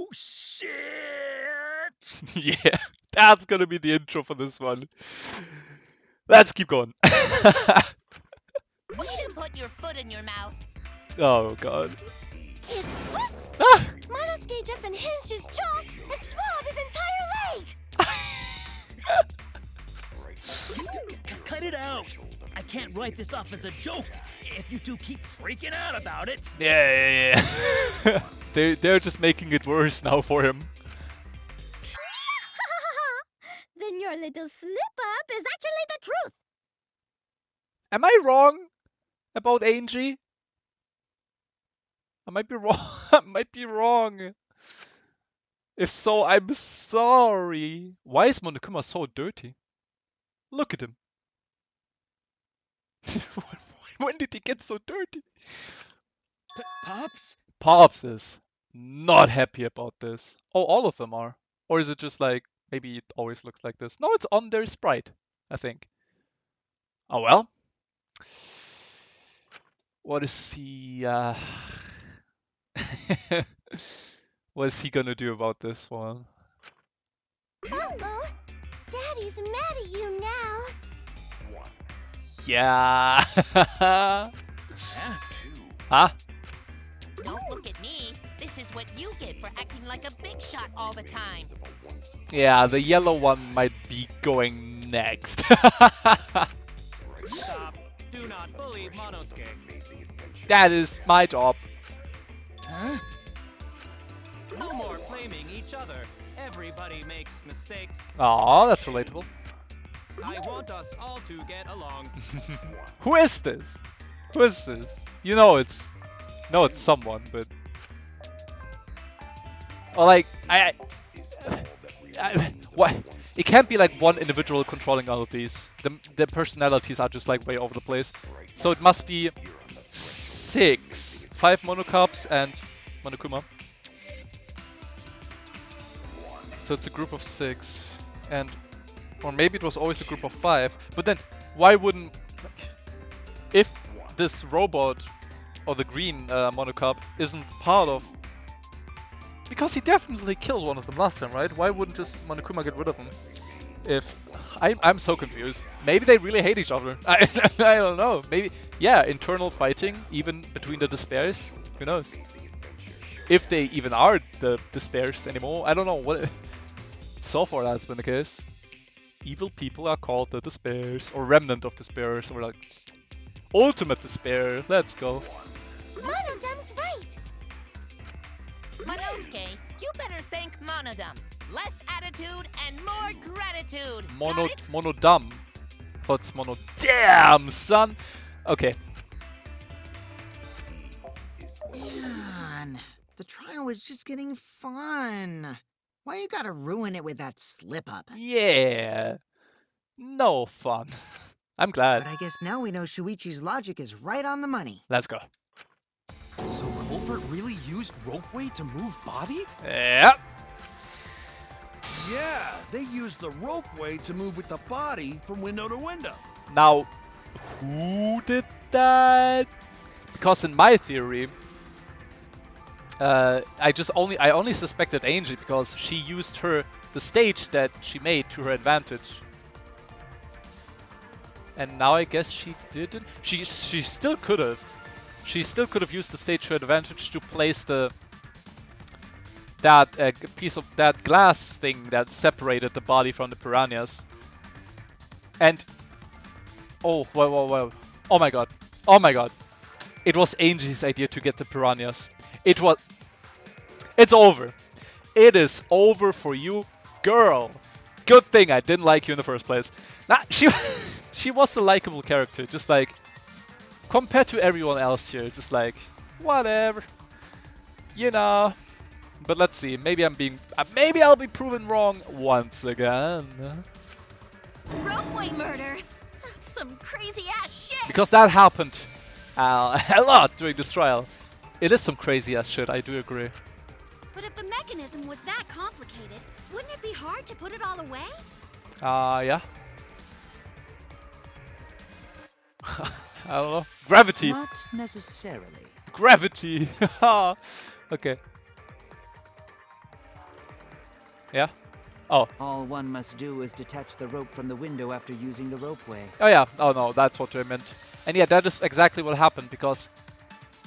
Oh shit! Yeah, that's gonna be the intro for this one. Let's keep going. Way to put your foot in your mouth. Oh god. His foot! Ah! Monosuke just unhinged his jaw and swallowed his entire leg! Cut it out! I can't write this off as a joke if you two keep freaking out about it. Yeah. They're just making it worse now for him. Then your little slip-up is actually the truth! Am I wrong about Angie? I might be wrong. I might be wrong. If so, I'm sorry. Why is Monokuma so dirty? Look at him. When did he get so dirty? Pops? Pops is not happy about this. Oh, all of them are. Or is it just like, maybe it always looks like this? No, it's on their sprite, I think. Oh well. What is he, what is he gonna do about this one? Uh-oh! Daddy's mad at you now! Yeah. Yeah. Huh? Don't look at me. This is what you get for acting like a big shot all the time. Yeah, the yellow one might be going next. Stop. Do not bully Monosuke. That is my job. Huh? No more blaming each other. Everybody makes mistakes. Aw, that's relatable. I want us all to get along. Who is this? Who is this? You know it's... No, it's someone, but... Or like, I what? It can't be like one individual controlling all of these. The personalities are just like way over the place. So it must be 6. 5 Monocups and Monokuma. So it's a group of 6. And... Or maybe it was always a group of 5. But then, why wouldn't... If this robot, or the green Monocup, isn't part of... Because he definitely killed one of them last time, right? Why wouldn't just Monokuma get rid of him? If... I'm so confused. Maybe they really hate each other. I don't know. Maybe... Yeah, internal fighting, even between the Despairs. Who knows? If they even are the Despairs anymore. I don't know what... So far that's been the case. Evil people are called the Despairs, or Remnant of Despairs, or like... Ultimate Despair. Let's go. Monodam's right! Monosuke, you better thank Monodam. Less attitude and more gratitude. Got it? Monodam. What's mono? Damn, son. Okay. Man, the trial was just getting fun. Why you gotta ruin it with that slip-up? Yeah. No fun. I'm glad. But I guess now we know Shuichi's logic is right on the money. Let's go. So Culvert really used ropeway to move body? Yep. Yeah, they used the ropeway to move with the body from window to window. Now, who did that? Because in my theory, I only suspected Angie because she used the stage that she made to her advantage. And now I guess she didn't. She still could have. She still could have used the stage to her advantage to place that piece of that glass thing that separated the body from the piranhas. And oh, whoa. Oh my god. Oh my god. It was Angie's idea to get the piranhas. It's over. It is over for you, girl. Good thing I didn't like you in the first place. Nah, she was a likable character, just like compared to everyone else here, just like whatever, you know. But let's see. Maybe I'll be proven wrong once again. Ropeway murder! That's some crazy-ass shit! Because that happened a lot during this trial. It is some crazy ass shit, I do agree. But if the mechanism was that complicated, wouldn't it be hard to put it all away? Yeah. I don't know. Gravity! Not necessarily. Gravity! Okay. Yeah? Oh. All one must do is detach the rope from the window after using the ropeway. Oh yeah. Oh no, that's what I meant. And yeah, that is exactly what happened because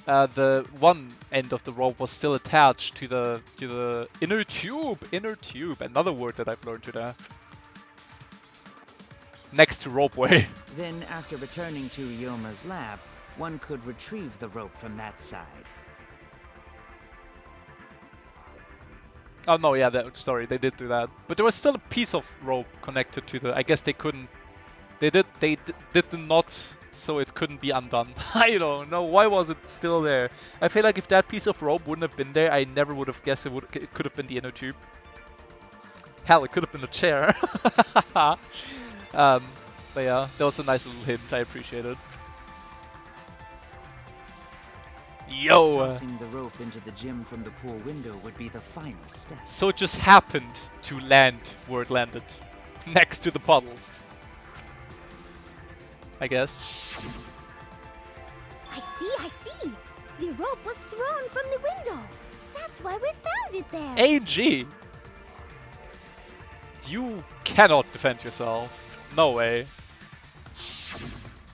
the one end of the rope was still attached to the inner tube. Inner tube. Another word that I've learned today. Next to ropeway. Then, after returning to Ryoma's lab, one could retrieve the rope from that side. Oh no, yeah, sorry, they did do that. But there was still a piece of rope connected to the. I guess they couldn't. They did the knot so it couldn't be undone. I don't know why was it still there. I feel like if that piece of rope wouldn't have been there, I never would have guessed it could have been the inner tube. Hell, it could have been a chair. But yeah, that was a nice little hint. I appreciate it. Yo! Tossing the rope into the gym from the pool window would be the final step. So it just happened to land where it landed, next to the puddle. I guess. I see. The rope was thrown from the window. That's why we found it there. AG! You cannot defend yourself. No way.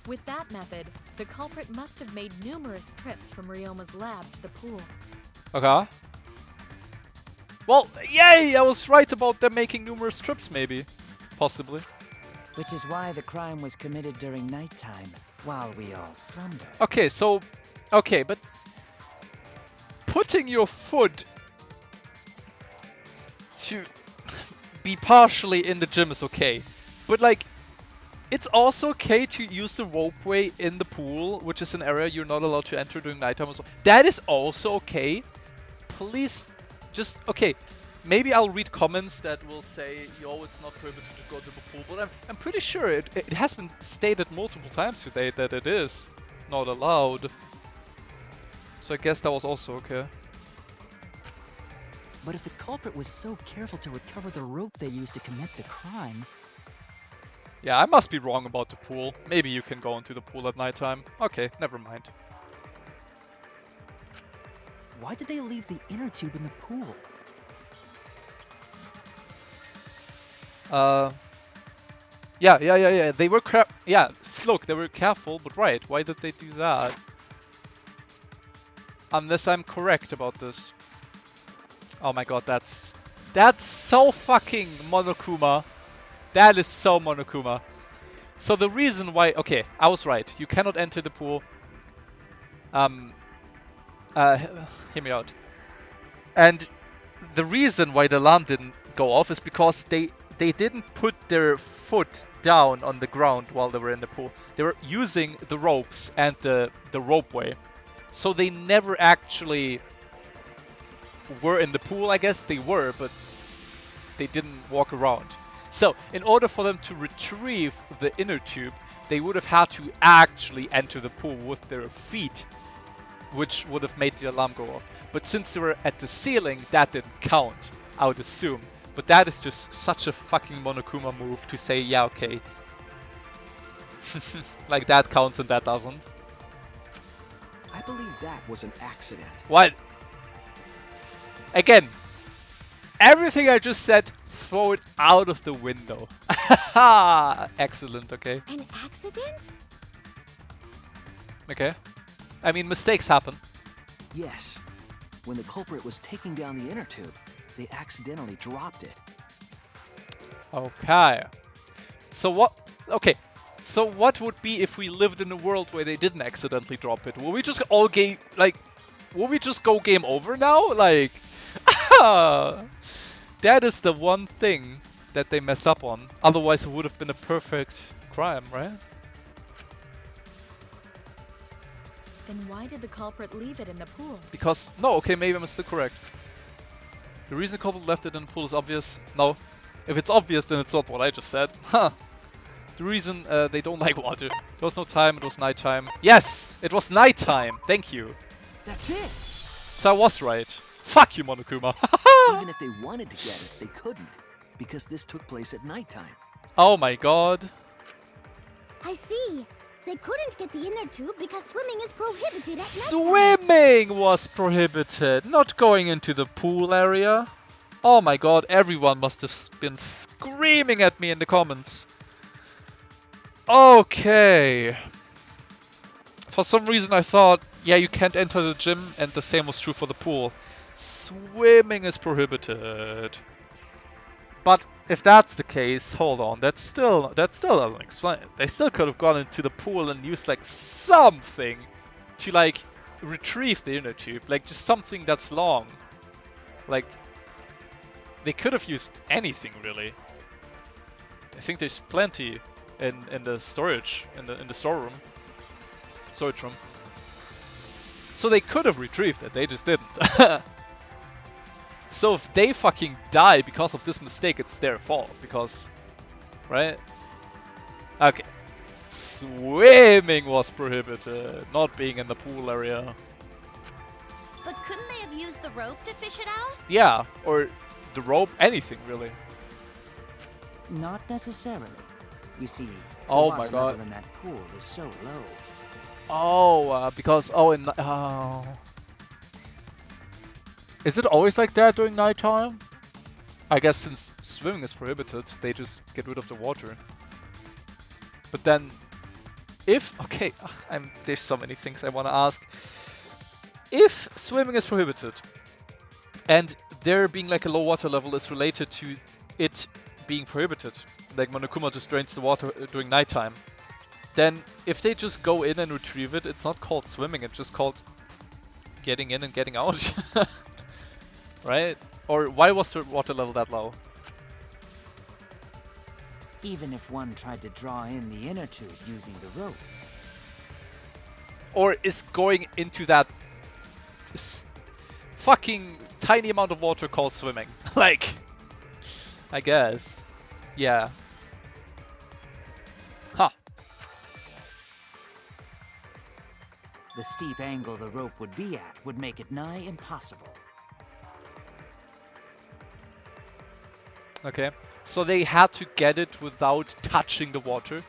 With that method, the culprit must have made numerous trips from Ryoma's lab to the pool. Okay. Well, yay! I was right about them making numerous trips, maybe. Possibly. Which is why the crime was committed during nighttime, while we all slumbered. Okay, so... Okay, but... Putting your foot... to... be partially in the gym is okay. But like... It's also okay to use the ropeway in the pool, which is an area you're not allowed to enter during nighttime. Also. That is also okay. Please, just okay. Maybe I'll read comments that will say, "Yo, it's not prohibited to go to the pool," but I'm pretty sure it has been stated multiple times today that it is not allowed. So I guess that was also okay. But if the culprit was so careful to recover the rope they used to commit the crime. Yeah, I must be wrong about the pool. Maybe you can go into the pool at nighttime. Okay, never mind. Why did they leave the inner tube in the pool? Yeah. They were look, they were careful, but right. Why did they do that? Unless I'm correct about this. Oh my god, that's so fucking Monokuma. That is so Monokuma. So the reason why... Okay, I was right. You cannot enter the pool. Hear me out. And the reason why the alarm didn't go off is because they didn't put their foot down on the ground while they were in the pool. They were using the ropes and the ropeway. So they never actually were in the pool, I guess they were, but they didn't walk around. So, in order for them to retrieve the inner tube, they would have had to actually enter the pool with their feet, which would have made the alarm go off. But since they were at the ceiling, that didn't count, I would assume. But that is just such a fucking Monokuma move to say, yeah, okay. Like that counts and that doesn't. I believe that was an accident. What? Again, everything I just said, throw it out of the window. Excellent, okay. An accident? Okay. I mean, mistakes happen. Yes. When the culprit was taking down the inner tube, they accidentally dropped it. Okay. So what... Okay. So what would be if we lived in a world where they didn't accidentally drop it? Will we just all game... Like... Will we just go game over now? Like... That is the one thing that they messed up on. Otherwise, it would have been a perfect crime, right? Then why did the culprit leave it in the pool? Because... No, okay, maybe I'm still correct. The reason the culprit left it in the pool is obvious. No. If it's obvious, then it's not what I just said. Huh. The reason they don't like water. There was no time, it was nighttime. Yes! It was nighttime! Thank you. That's it! So I was right. Fuck you, Monokuma. Even if they wanted to get it, they couldn't. Because this took place at nighttime. Oh my god. I see. They couldn't get the inner tube because swimming is prohibited at night. Swimming was prohibited, not going into the pool area. Oh my god, everyone must have been screaming at me in the comments. Okay. For some reason I thought, yeah, you can't enter the gym, and the same was true for the pool. Swimming is prohibited. But if that's the case, hold on, that still doesn't explain it. They still could have gone into the pool and used like something to like retrieve the inner tube, like just something that's long. Like they could have used anything really. I think there's plenty in the storage in the storage room. So they could have retrieved it, they just didn't. So if they fucking die because of this mistake, it's their fault, because, right? Okay. Swimming was prohibited, not being in the pool area. But couldn't they have used the rope to fish it out? Yeah, or the rope, anything really. Not necessarily. You see, the Oh water my god. level in that pool is so low. Oh, because, oh. Is it always like that during nighttime? I guess since swimming is prohibited, they just get rid of the water. But then, okay, there's so many things I want to ask. If swimming is prohibited, and there being like a low water level is related to it being prohibited, like Monokuma just drains the water during nighttime, then if they just go in and retrieve it, it's not called swimming, it's just called getting in and getting out. Right? Or why was the water level that low? Even if one tried to draw in the inner tube using the rope. Or is going into that fucking tiny amount of water called swimming? Like, I guess. Yeah. Huh. The steep angle the rope would be at would make it nigh impossible. Okay. So they had to get it without touching the water.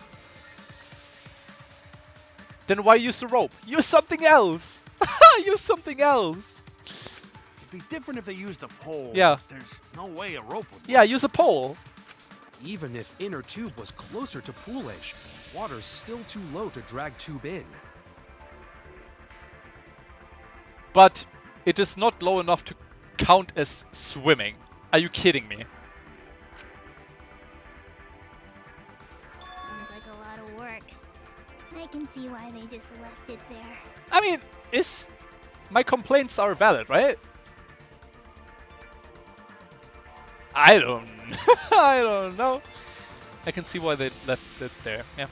Then why use the rope? Use something else! Use something else! It'd be different if they used a pole. Yeah. There's no way a rope would work. Yeah, use a pole. Even if inner tube was closer to pool edge, water's still too low to drag tube in. But it is not low enough to count as swimming. Are you kidding me? Sounds like a lot of work. I can see why they just left it there. I mean, my complaints are valid, right? I don't I don't know. I can see why they left it there. Yeah.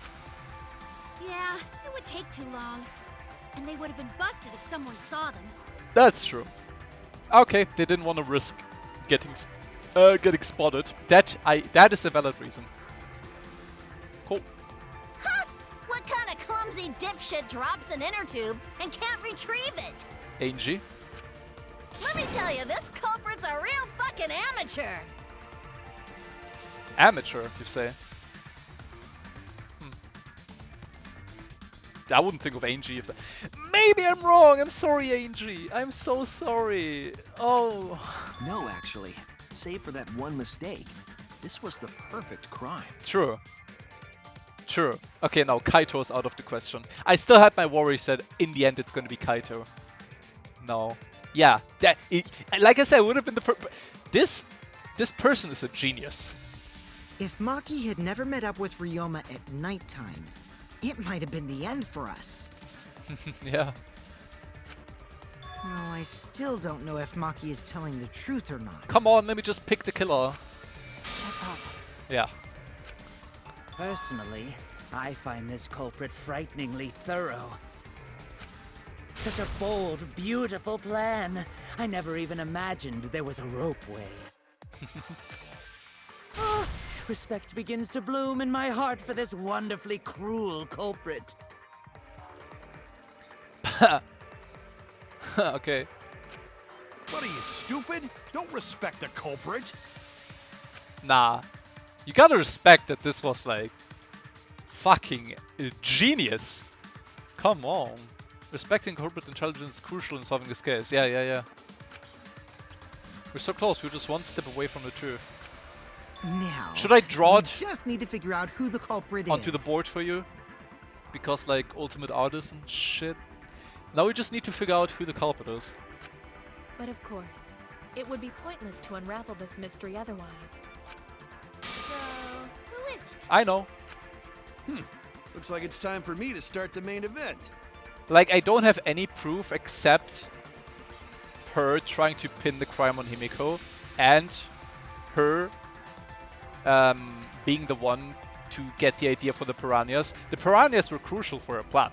Yeah, it would take too long. And they would have been busted if someone saw them. That's true. Okay, they didn't want to risk getting spotted. That is a valid reason. Cool. Huh! What kind of clumsy dipshit drops an inner tube and can't retrieve it? Angie. Let me tell you, this culprit's a real fucking amateur. Amateur, you say? I wouldn't think of Angie if that... Maybe I'm wrong! I'm sorry, Angie! I'm so sorry! Oh... No, actually. Save for that one mistake, this was the perfect crime. True. True. Okay, now Kaito's out of the question. I still had my worries that in the end it's gonna be Kaito. No. Yeah, like I said, it would have been the this person is a genius. If Maki had never met up with Ryoma at nighttime, it might have been the end for us. Yeah. Well, I still don't know if Maki is telling the truth or not. Come on, let me just pick the killer. Shut up. Yeah. Personally, I find this culprit frighteningly thorough. Such a bold, beautiful plan. I never even imagined there was a ropeway. Oh, respect begins to bloom in my heart for this wonderfully cruel culprit. Okay. What are you, stupid? Don't respect the culprit. Nah. You gotta respect that this was like fucking genius. Come on. Respecting corporate intelligence is crucial in solving this case. Yeah. We're so close. We're just one step away from the truth. Now, Should I draw we it just need to figure out who the culprit is. onto the board for you? Because like ultimate artist and shit. Now we just need to figure out who the culprit is. But of course, it would be pointless to unravel this mystery otherwise. So, who is it? I know. Looks like it's time for me to start the main event. Like, I don't have any proof except her trying to pin the crime on Himiko and her being the one to get the idea for the piranhas. The piranhas were crucial for her plan.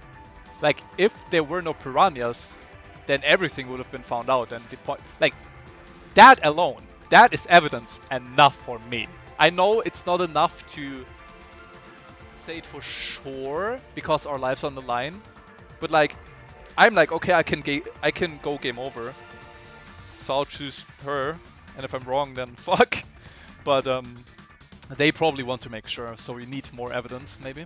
Like, if there were no piranhas, then everything would have been found out. And the point, like, that alone, that is evidence enough for me. I know it's not enough to say it for sure because our lives are on the line, but like, I'm like, okay, I can go game over. So I'll choose her, and if I'm wrong, then fuck. But they probably want to make sure, so we need more evidence, maybe.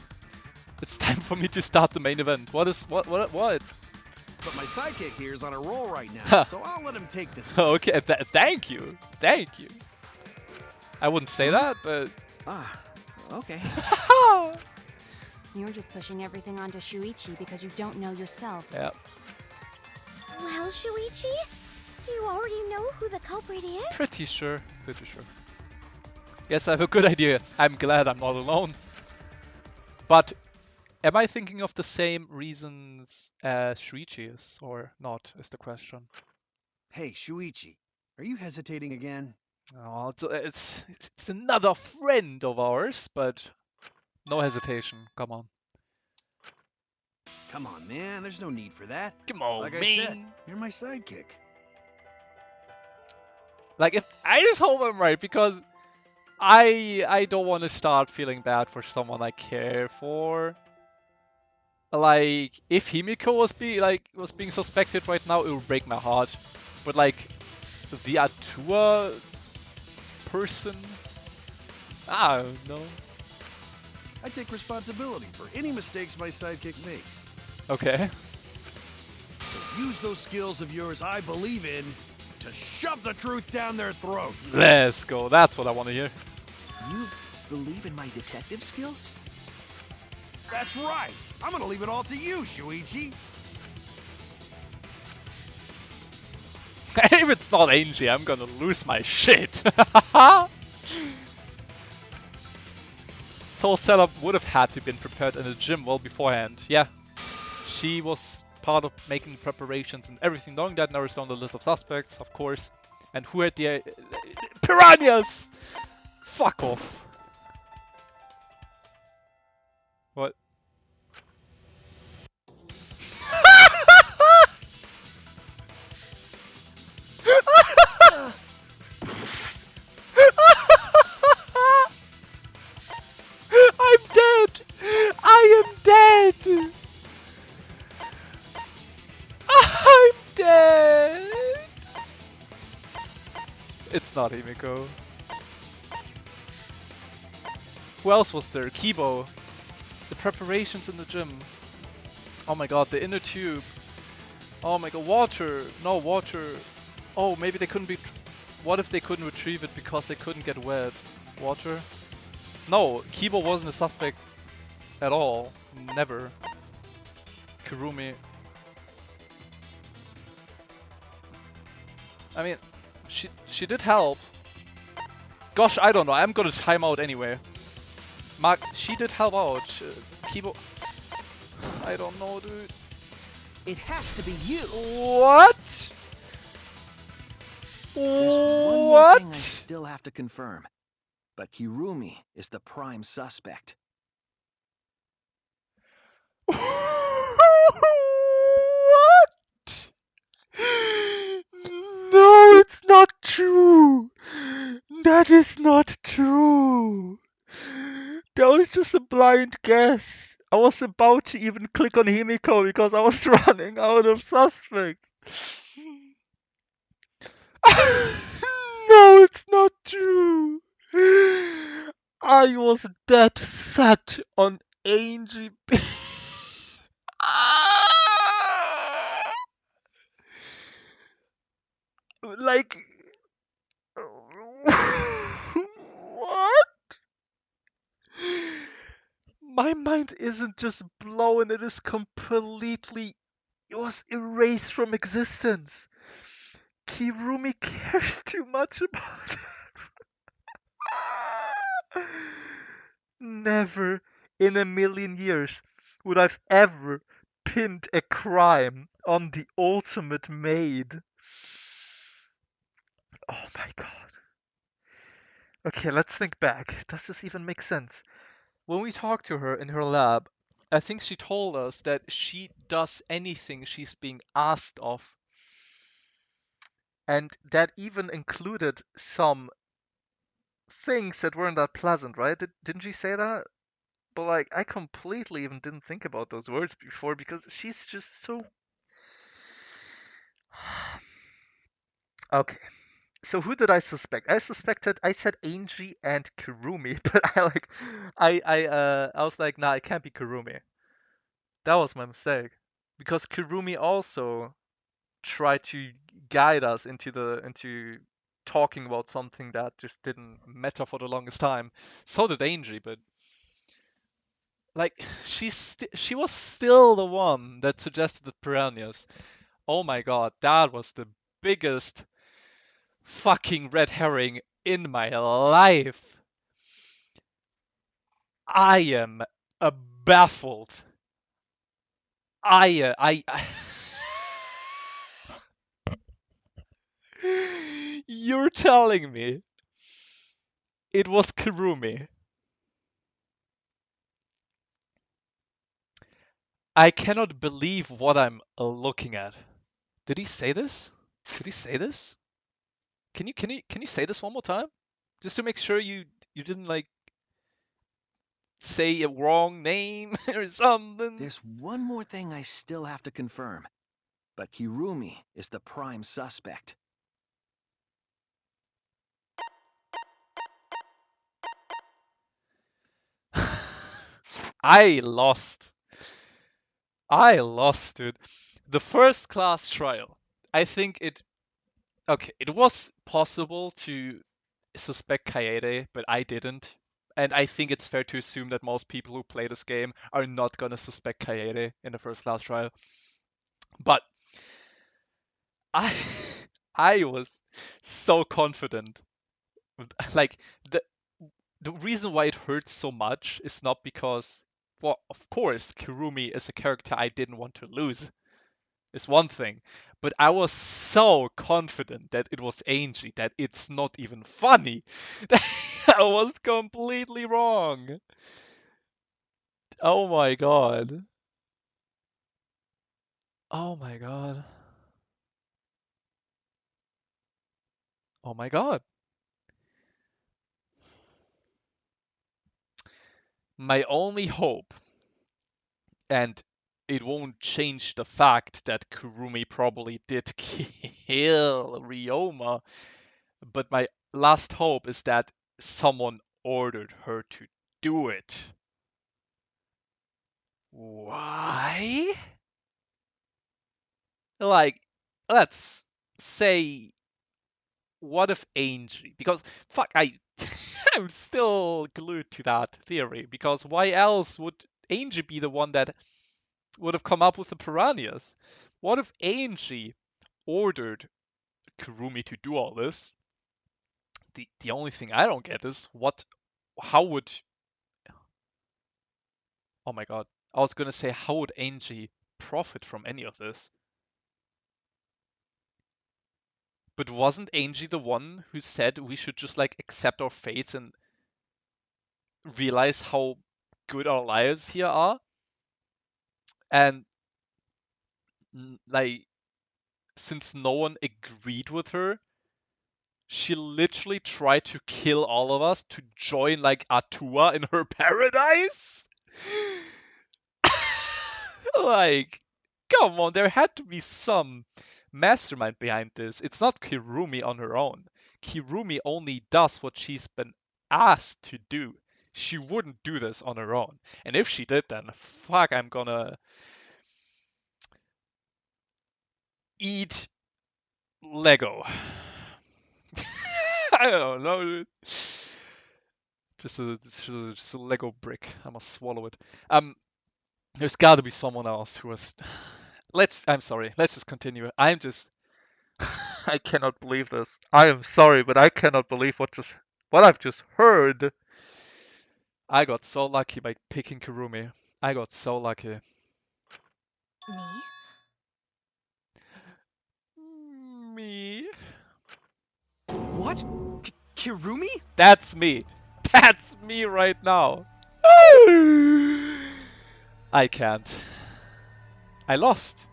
It's time for me to start the main event. What? But my sidekick here is on a roll right now, so I'll let him take this one. Okay, thank you. Thank you. I wouldn't say that, but... Ah, okay. You're just pushing everything onto Shuichi because you don't know yourself. Yeah. Well, Shuichi, do you already know who the culprit is? Pretty sure. Pretty sure. Yes, I have a good idea. I'm glad I'm not alone. But am I thinking of the same reasons as Shuichi is, or not, is the question. Hey, Shuichi, are you hesitating again? Oh, it's another friend of ours, but no hesitation. Come on. Come on, man. There's no need for that. Come on, like man. I said, you're my sidekick. Like, if I just hope I'm right, because I don't want to start feeling bad for someone I care for. Like, if Himiko was being suspected right now, it would break my heart. But like, the Atua person, I don't know. I take responsibility for any mistakes my sidekick makes. Okay. So use those skills of yours I believe in to shove the truth down their throats. Let's go. That's what I want to hear. You believe in my detective skills? That's right. I'm gonna leave it all to you, Shuichi. If it's not Angie, I'm gonna lose my shit. This whole setup would have had to been prepared in the gym well beforehand. Yeah, she was part of making preparations and everything. Knowing that, narrows down the list of suspects, of course. And who had the piranhas? Fuck off. What? I'm dead! I am dead! I'm dead! It's not Himiko. Who else was there? Kibo. The preparations in the gym. Oh my god, the inner tube. Oh my god, water! No, water. Oh, maybe they couldn't be... What if they couldn't retrieve it because they couldn't get wet? Water? No, Kibo wasn't a suspect at all. Never. Kurumi. I mean, she did help. Gosh, I don't know. I'm gonna time out anyway. Mark, she did help out. Kibo... I don't know, dude. It has to be you. What? There's one more thing I still have to confirm. But Kirumi is the prime suspect. What? No, it's not true. That is not true. That was just a blind guess. I was about to even click on Himiko because I was running out of suspects. No, it's not true. I was dead set on Angie. Like, My mind isn't just blown, it is completely. It was erased from existence. Kirumi cares too much about it. Never in a million years would I've ever pinned a crime on the ultimate maid. Oh my god. Okay, let's think back. Does this even make sense? When we talked to her in her lab, I think she told us that she does anything she's being asked of. And that even included some things that weren't that pleasant, right? Didn't she say that? But like, I completely even didn't think about those words before because she's just so. Okay. So who did I suspect? I said Angie and Kurumi, but I was like, nah, it can't be Kurumi. That was my mistake. Because Kurumi also tried to guide us into talking about something that just didn't matter for the longest time. So did Angie, but like she was still the one that suggested the piranhas. Oh my god, that was the biggest fucking red herring in my life. I am baffled. I You're telling me it was Kurumi. I cannot believe what I'm looking at. Did he say this? Did he say this? Can you say this one more time? Just to make sure you didn't like say a wrong name or something. There's one more thing I still have to confirm, but Kirumi is the prime suspect. I lost. I lost, dude. The first class trial. I think it. Okay, it was possible to suspect Kaede, but I didn't. And I think it's fair to assume that most people who play this game are not gonna suspect Kaede in the first class trial. But I I was so confident. Like the reason why it hurts so much is not because, well, of course, Kirumi is a character I didn't want to lose. Is one thing, but I was so confident that it was Angie that it's not even funny. I was completely wrong. Oh my god. Oh my god. Oh my god. My only hope, and it won't change the fact that Kurumi probably did kill Ryoma, but my last hope is that someone ordered her to do it. Why? Like, let's say, what if Angie? Because fuck, I'm still glued to that theory. Because why else would Angie be the one that would have come up with the piranhas? What if Angie ordered Kurumi to do all this? The only thing I don't get is how would, oh my god, I was gonna say, how would Angie profit from any of this? But wasn't Angie the one who said we should just like accept our fates and realize how good our lives here are? And like, since no one agreed with her, she literally tried to kill all of us to join like Atua in her paradise? Like, come on, there had to be some mastermind behind this. It's not Kirumi on her own. Kirumi only does what she's been asked to do. She wouldn't do this on her own. And if she did, then fuck, I'm gonna eat Lego. I don't know, dude. Just a Lego brick. I must swallow it. There's got to be someone else who was. I'm sorry. Let's just continue. I'm just. I cannot believe this. I am sorry, but I cannot believe what I've just heard. I got so lucky by picking Kurumi. I got so lucky. Me? What? Kirumi? That's me. That's me right now. I can't. I lost.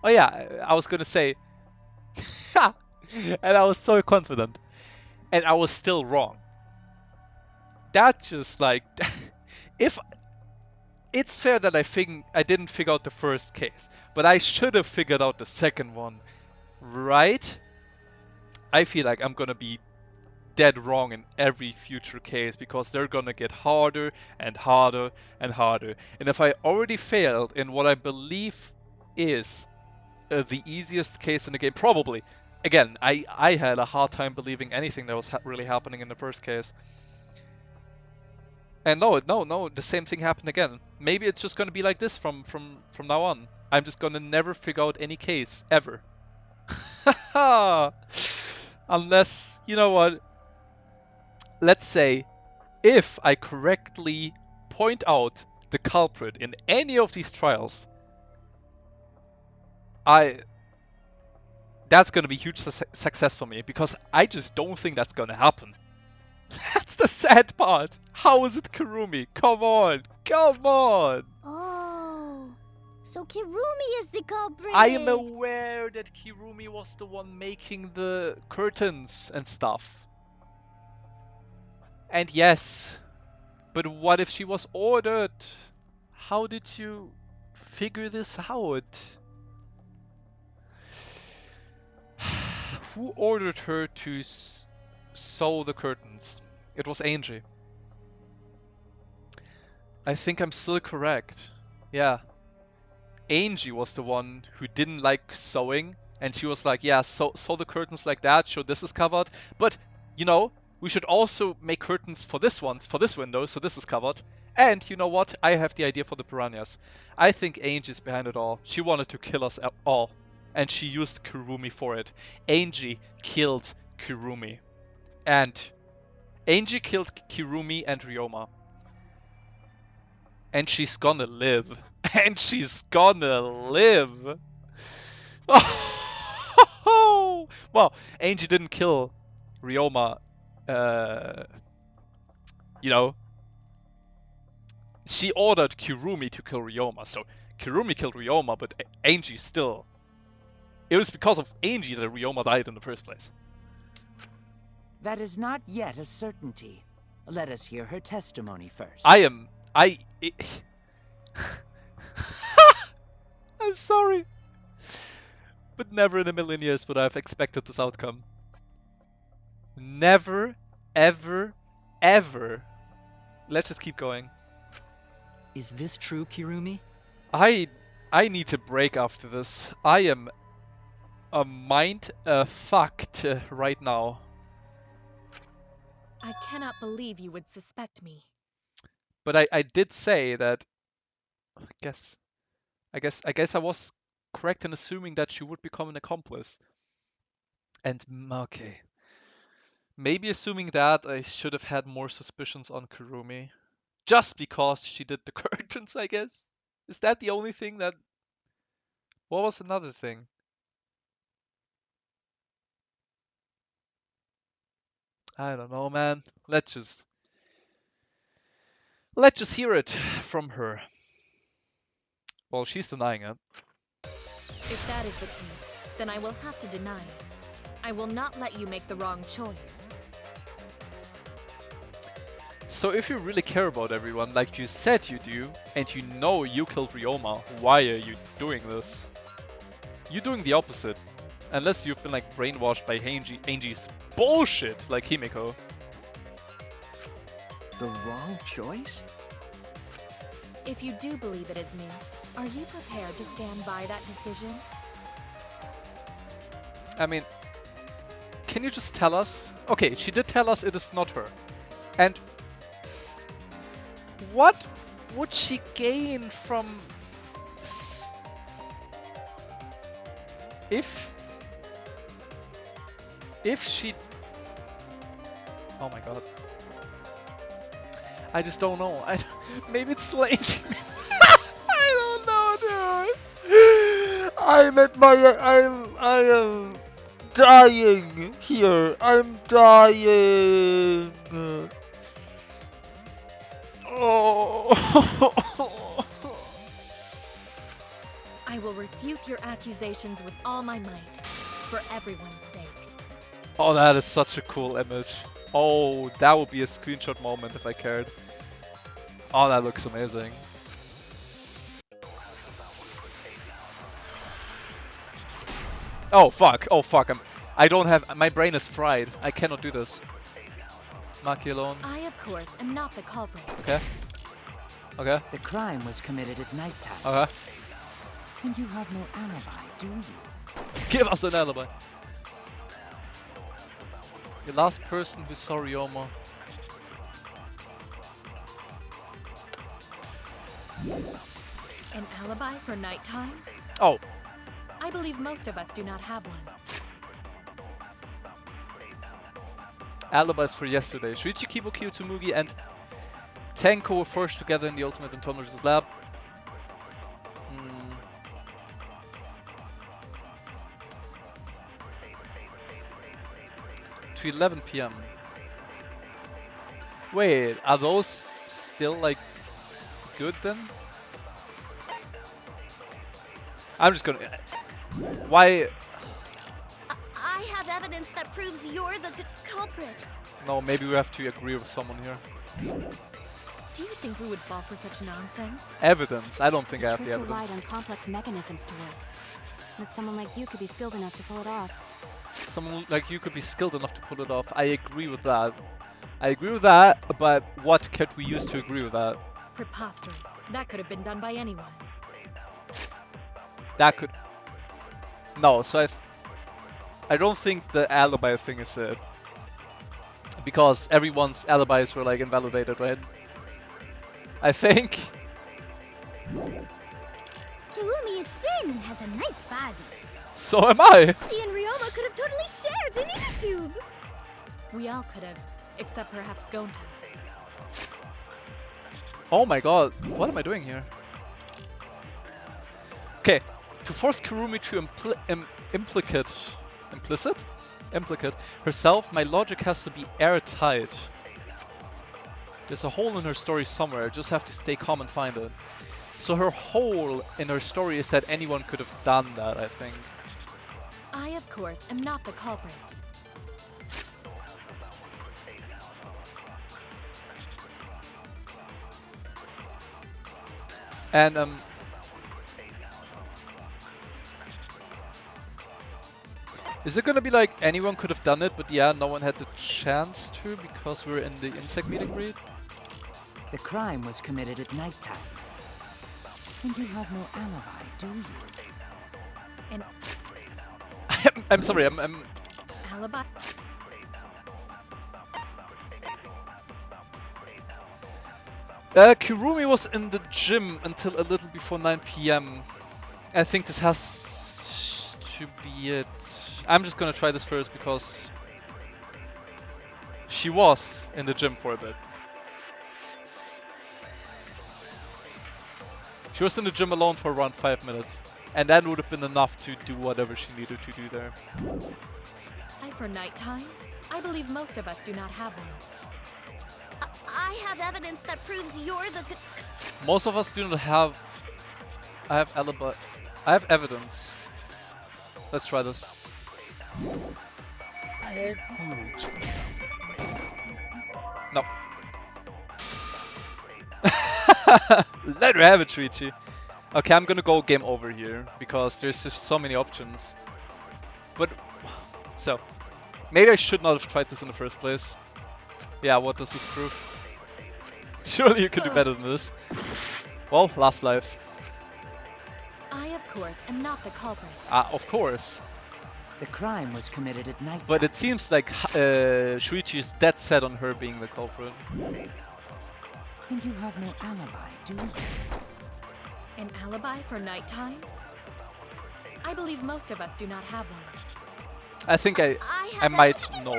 Oh yeah, I was gonna say. And I was so confident. And I was still wrong. That's just like... if... It's fair that I didn't figure out the first case. But I should have figured out the second one. Right? I feel like I'm gonna be dead wrong in every future case because they're gonna get harder and harder and harder. And if I already failed in what I believe is the easiest case in the game, probably. Again, I had a hard time believing anything that was really happening in the first case. And no, the same thing happened again. Maybe it's just gonna be like this from now on. I'm just gonna never figure out any case ever. Unless, you know what? Let's say, if I correctly point out the culprit in any of these trials, that's gonna be huge success for me, because I just don't think that's gonna happen. That's the sad part. How is it Kurumi? Come on, come on. Oh, so Kirumi is the culprit. I am aware that Kirumi was the one making the curtains and stuff. And yes, but what if she was ordered? How did you figure this out? Who ordered her to sew the curtains? It was Angie. I think I'm still correct. Yeah. Angie was the one who didn't like sewing, and she was like, yeah, sew the curtains like that, so this is covered. But, you know, we should also make curtains for this window, so this is covered. And you know what? I have the idea for the piranhas. I think Angie's behind it all. She wanted to kill us all. And she used Kurumi for it. Angie killed Kurumi. And Angie killed Kirumi and Ryoma. And she's gonna live. And she's gonna live. Well, Angie didn't kill Ryoma. You know, she ordered Kirumi to kill Ryoma. So Kirumi killed Ryoma, but Angie still. It was because of Angie that Ryoma died in the first place. That is not yet a certainty. Let us hear her testimony first. I'm sorry. But never in a million years would I have expected this outcome. Never, ever, ever. Let's just keep going. Is this true, Kirumi? I need to break after this. I am a mind fucked right now. I cannot believe you would suspect me. But I did say that. I guess I was correct in assuming that she would become an accomplice. And okay, maybe assuming that I should have had more suspicions on Kurumi, just because she did the curtains. I guess. Is that the only thing that? What was another thing? I don't know, man. Let's just hear it from her. Well, she's denying it. If that is the case, then I will have to deny it. I will not let you make the wrong choice. So if you really care about everyone, like you said you do, and you know you killed Ryoma, why are you doing this? You're doing the opposite. Unless you've been like brainwashed by Angie's bullshit, like Himiko. The wrong choice? If you do believe it is me, are you prepared to stand by that decision? I mean, can you just tell us? Okay, she did tell us it is not her. And what would she gain from if she? Oh my god. I just don't know. Maybe it's Slange. I don't know, dude. I am dying here. I'm dying. Oh. I will refute your accusations with all my might, for everyone's sake. Oh, that is such a cool image. Oh, that would be a screenshot moment if I cared. Oh, that looks amazing. Oh fuck! Oh fuck! I don't have. My brain is fried. I cannot do this. Maki alone. I, of course, am not the culprit. Okay. Okay. The crime was committed at nighttime. Okay. And you have no alibi, do you? Give us an alibi. The last person who saw Ryoma. An alibi for nighttime? Oh. I believe most of us do not have one. Alibis for yesterday. Shuichi, Kibuki, Tsumugi, and Tenko were forged together in the Ultimate Entomologist lab. To 11 PM. Wait, are those still like good then? I'm just gonna. Why? I have evidence that proves you're the culprit. No, maybe we have to agree with someone here. Do you think we would fall for such nonsense? Evidence? I don't think I have the trick relied evidence. on complex mechanisms to work. But someone like you could be skilled enough to pull it off. Someone like you could be skilled enough to pull it off. I agree with that. I agree with that, but what could we use to agree with that? Preposterous. That could have been done by anyone. That could... No, so I don't think the alibi thing is it. Because everyone's alibis were like invalidated, right? I think... Kirumi is thin and has a nice body. So am I! She and Ryoma could have totally shared an inner tube. We all could have, except perhaps Gonta. Oh my god, what am I doing here? Okay, to force Kirumi to implicate herself, my logic has to be airtight. There's a hole in her story somewhere, I just have to stay calm and find it. So her hole in her story is that anyone could have done that, I think. I, of course, am not the culprit. And is it gonna be like anyone could have done it, but yeah, no one had the chance to because we're in the insect meeting breed? The crime was committed at nighttime. And you have no alibi, do you? And I'm sorry, I'm alibi? Kirumi was in the gym until a little before 9 PM. I think this has to be it. I'm just gonna try this first because she was in the gym for a bit. She was in the gym alone for around 5 minutes. And that would have been enough to do whatever she needed to do there. I for nighttime? I believe most of us do not have one. I have evidence that proves you're the... Most of us do not have... I have alibi... I have evidence. Let's try this. No. Let her have it, Shuichi. Okay, I'm gonna go game over here, because there's just so many options. But... So. Maybe I should not have tried this in the first place. Yeah, what does this prove? Surely you can do better than this. Well, last life. I, of course, am not the culprit. Ah, of course. The crime was committed at night. But it seems like Shuichi is dead set on her being the culprit. And you have no alibi, do you? An alibi for nighttime? I believe most of us do not have one. I think I might know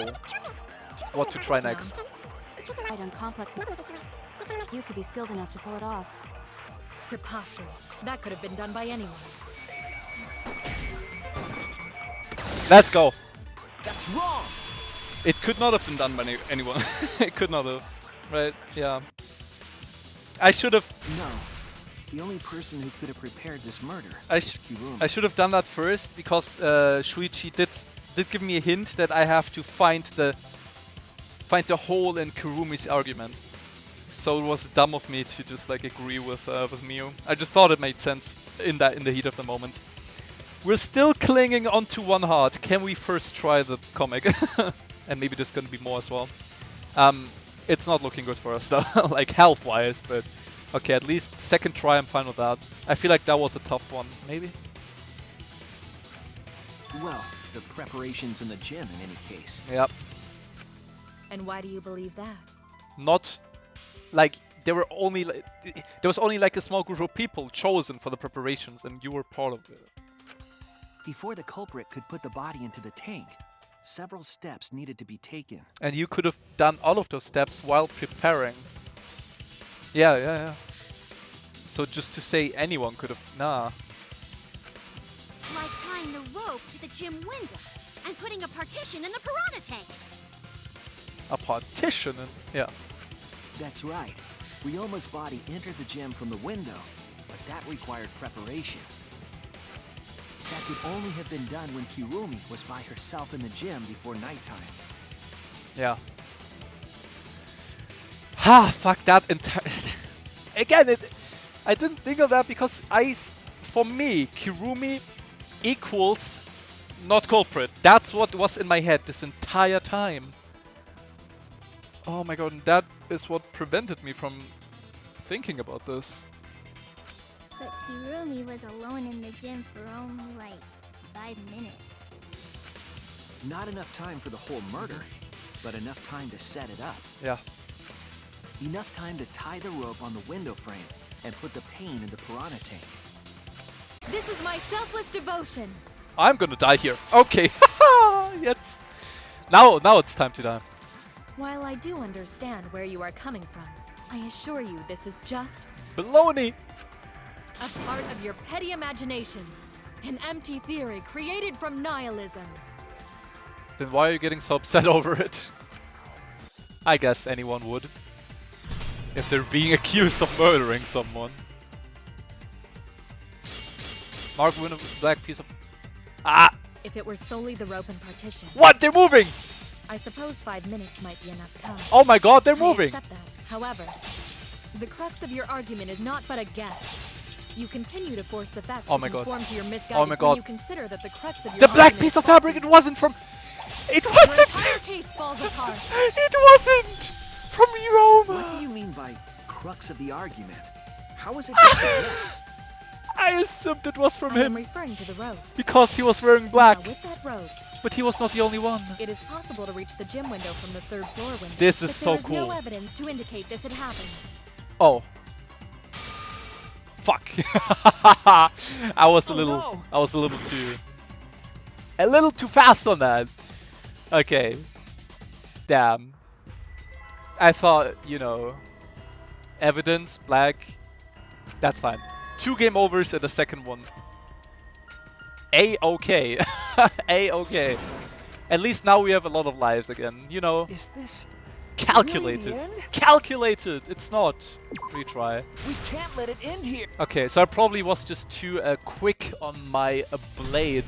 what to try next. Right on complex. You could be skilled enough to pull it off. Preposterous. That could have been done by anyone. Let's go. That's wrong. It could not have been done by anyone. It could not have. Right? Yeah. I should have. No. The only person who could have prepared this murder I is Kirumi. I should have done that first because Shuichi did give me a hint that I have to find the hole in Kurumi's argument. So it was dumb of me to just like agree with Miu. I just thought it made sense in the heat of the moment. We're still clinging onto one heart. Can we first try the comic? And maybe there's gonna be more as well. It's not looking good for us though, like health-wise, but okay, at least second try, I'm fine with that. I feel like that was a tough one, maybe? Well, the preparations in the gym in any case. Yep. And why do you believe that? Not like there was only like a small group of people chosen for the preparations, and you were part of it. Before the culprit could put the body into the tank, several steps needed to be taken. And you could have done all of those steps while preparing. Yeah. So just to say anyone could have, nah. Like tying the rope to the gym window and putting a partition in the piranha tank. A partition, yeah. That's right. Ryoma's body entered the gym from the window, but that required preparation. That could only have been done when Kirumi was by herself in the gym before nighttime. Yeah. Ha! Fuck that entire. Again, I didn't think of that because for me, Kirumi equals not culprit. That's what was in my head this entire time. Oh my god, and that is what prevented me from thinking about this. But Kirumi was alone in the gym for only like 5 minutes. Not enough time for the whole murder, but enough time to set it up. Yeah. Enough time to tie the rope on the window frame and put the pain in the piranha tank. This is my selfless devotion. I'm gonna die here. Okay. Yes. Now it's time to die. While I do understand where you are coming from, I assure you this is just baloney. A part of your petty imagination. An empty theory created from nihilism. Then why are you getting so upset over it? I guess anyone would. If they're being accused of murdering someone. Mark win a black piece of... Ah! If it were solely the rope and partition... What? They're moving! I suppose 5 minutes might be enough time. Oh my god, they're I moving! accept that. However, the crux of your argument is not but a guess. You continue to force the facts to conform to your misguided Oh my god. when you consider that the crux of your The black argument piece of is faulty. fabric, it wasn't from... It Your wasn't! entire case falls apart. It wasn't! From Roma! What do you mean by crux of the argument? How is it just a guess? I assumed it was from I am him. referring to the rope. Because he was wearing black. Now with that rope, But he was not the only one. it is possible to reach the gym window from the 3rd floor window. This is but so there is cool. no evidence to indicate this had happened. Oh. Fuck. I was a little too fast on that. Okay. Damn. I thought, you know, evidence, black. That's fine. 2 game overs and the second one. A-okay. A-okay. At least now we have a lot of lives again, you know. Is this calculated? really the end? Calculated! It's not. Retry. We can't let it end here. Okay, so I probably was just too quick on my blade.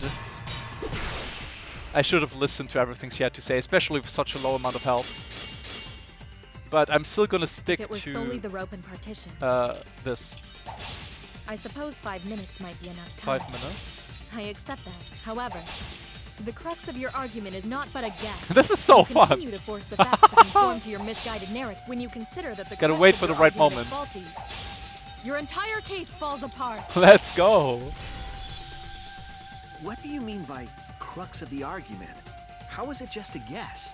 I should have listened to everything she had to say, especially with such a low amount of health. But I'm still gonna stick If it was to solely the rope and partition. this. I suppose 5 minutes might be enough time. 5 minutes. I accept that. However, the crux of your argument is not but a guess. This is so You fun. continue to force the facts to conform to your misguided narrative when you consider that the Gotta crux wait of for the your right argument is moment. faulty. Your entire case falls apart. Let's go. What do you mean by crux of the argument? How is it just a guess?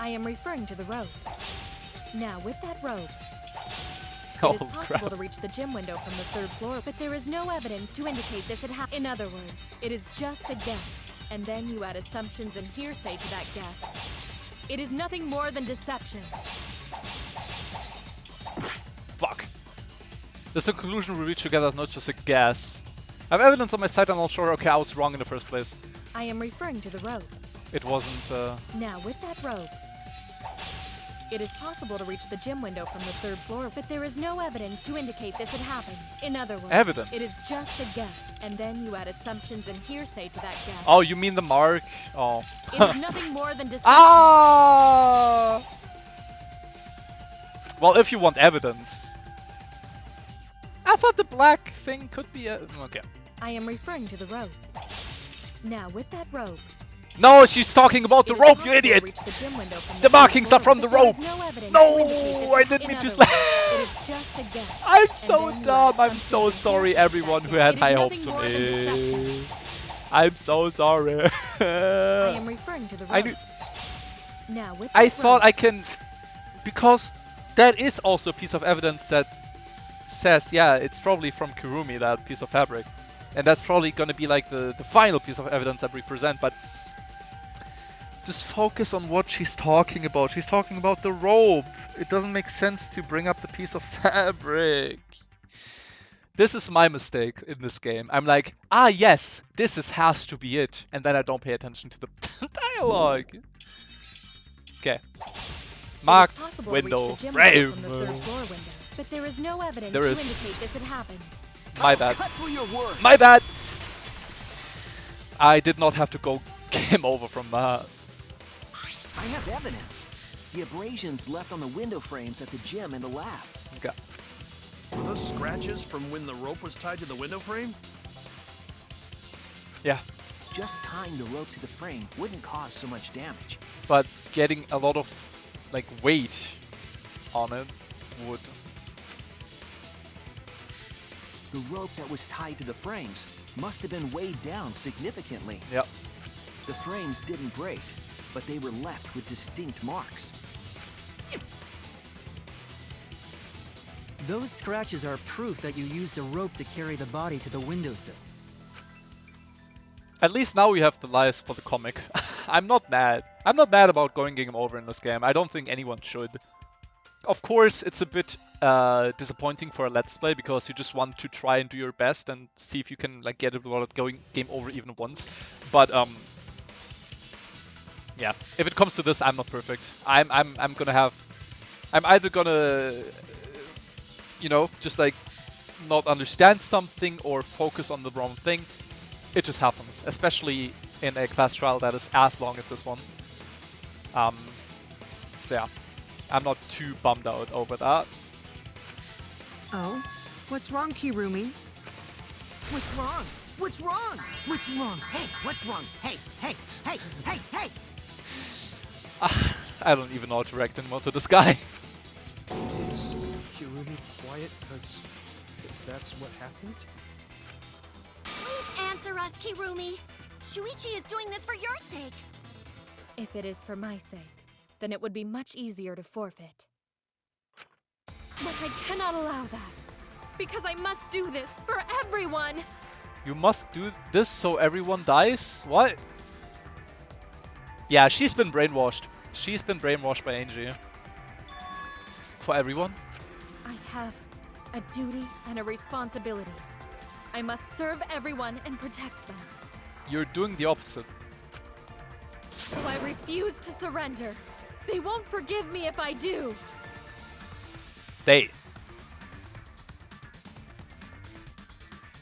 I am referring to the rope. Now, with that rope, Oh, it is possible crap. to reach the gym window from the 3rd floor, but there is no evidence to indicate this had happened. In other words, it is just a guess, and then you add assumptions and hearsay to that guess. It is nothing more than deception. Fuck. The conclusion we reach together is not just a guess. I have evidence on my side and I'll show her, okay, I was wrong in the first place. I am referring to the rope. It wasn't, Now, with that rope, it is possible to reach the gym window from the 3rd floor, but there is no evidence to indicate this had happened. In other words, Evidence. it is just a guess, and then you add assumptions and hearsay to that guess. Oh, you mean the mark? Oh. It is nothing more than deception. Ah! Well, if you want evidence. I thought the black thing could be a... Okay. I am referring to the rope. Now, with that rope, No, she's talking about the it is rope, you possible to idiot! reach the gym window from The third markings floor, are from but the there rope! is no evidence No, to indicate this. I didn't In mean to other slap. words, it is just a guess. I'm And so then you dumb, add I'm so assumptions and sorry hearsay to everyone that who guess. had It is high nothing hopes for more than deception. me. I'm so sorry. I am referring to the I rope. knew- Now, with I that thought rope, I can... Because that is also a piece of evidence that says, yeah, it's probably from Kirumi, that piece of fabric. And that's probably gonna be like the final piece of evidence that we present, but... Just focus on what she's talking about. She's talking about the rope. It doesn't make sense to bring up the piece of fabric. This is my mistake in this game. I'm like, ah yes, has to be it. And then I don't pay attention to the dialogue. Okay. Marked it is possible window to reach the gym frame. from the 3rd floor window, but there is no evidence There to is. indicate this had happened. My bad. Cut through your words. My bad. I did not have to go game over from I have evidence. The abrasions left on the window frames at the gym and the lab. Okay. Were those scratches from when the rope was tied to the window frame? Yeah. Just tying the rope to the frame wouldn't cause so much damage. But getting a lot of like weight on it would. The rope that was tied to the frames must have been weighed down significantly. Yep. The frames didn't break, but they were left with distinct marks. Those scratches are proof that you used a rope to carry the body to the windowsill. At least now we have the lies for the comic. I'm not mad. I'm not mad about going game over in this game. I don't think anyone should. Of course, it's a bit disappointing for a Let's Play because you just want to try and do your best and see if you can like get it without going game over even once. But yeah, if it comes to this, I'm not perfect. I'm either gonna you know, just like not understand something or focus on the wrong thing. It just happens, especially in a class trial that is as long as this one. So yeah, I'm not too bummed out over that. Oh? What's wrong, Kirumi? What's wrong? What's wrong? What's wrong? Hey, what's wrong? Hey, hey, hey, hey, hey! I don't even know how to react anymore to this guy. Is Kirumi quiet because that's what happened? Please answer us, Kirumi. Shuichi is doing this for your sake. If it is for my sake, then it would be much easier to forfeit. But I cannot allow that, because I must do this for everyone! You must do this so everyone dies? What? Yeah, she's been brainwashed. She's been brainwashed by Angie. For everyone? I have a duty and a responsibility. I must serve everyone and protect them. You're doing the opposite. So I refuse to surrender. They won't forgive me if I do. They.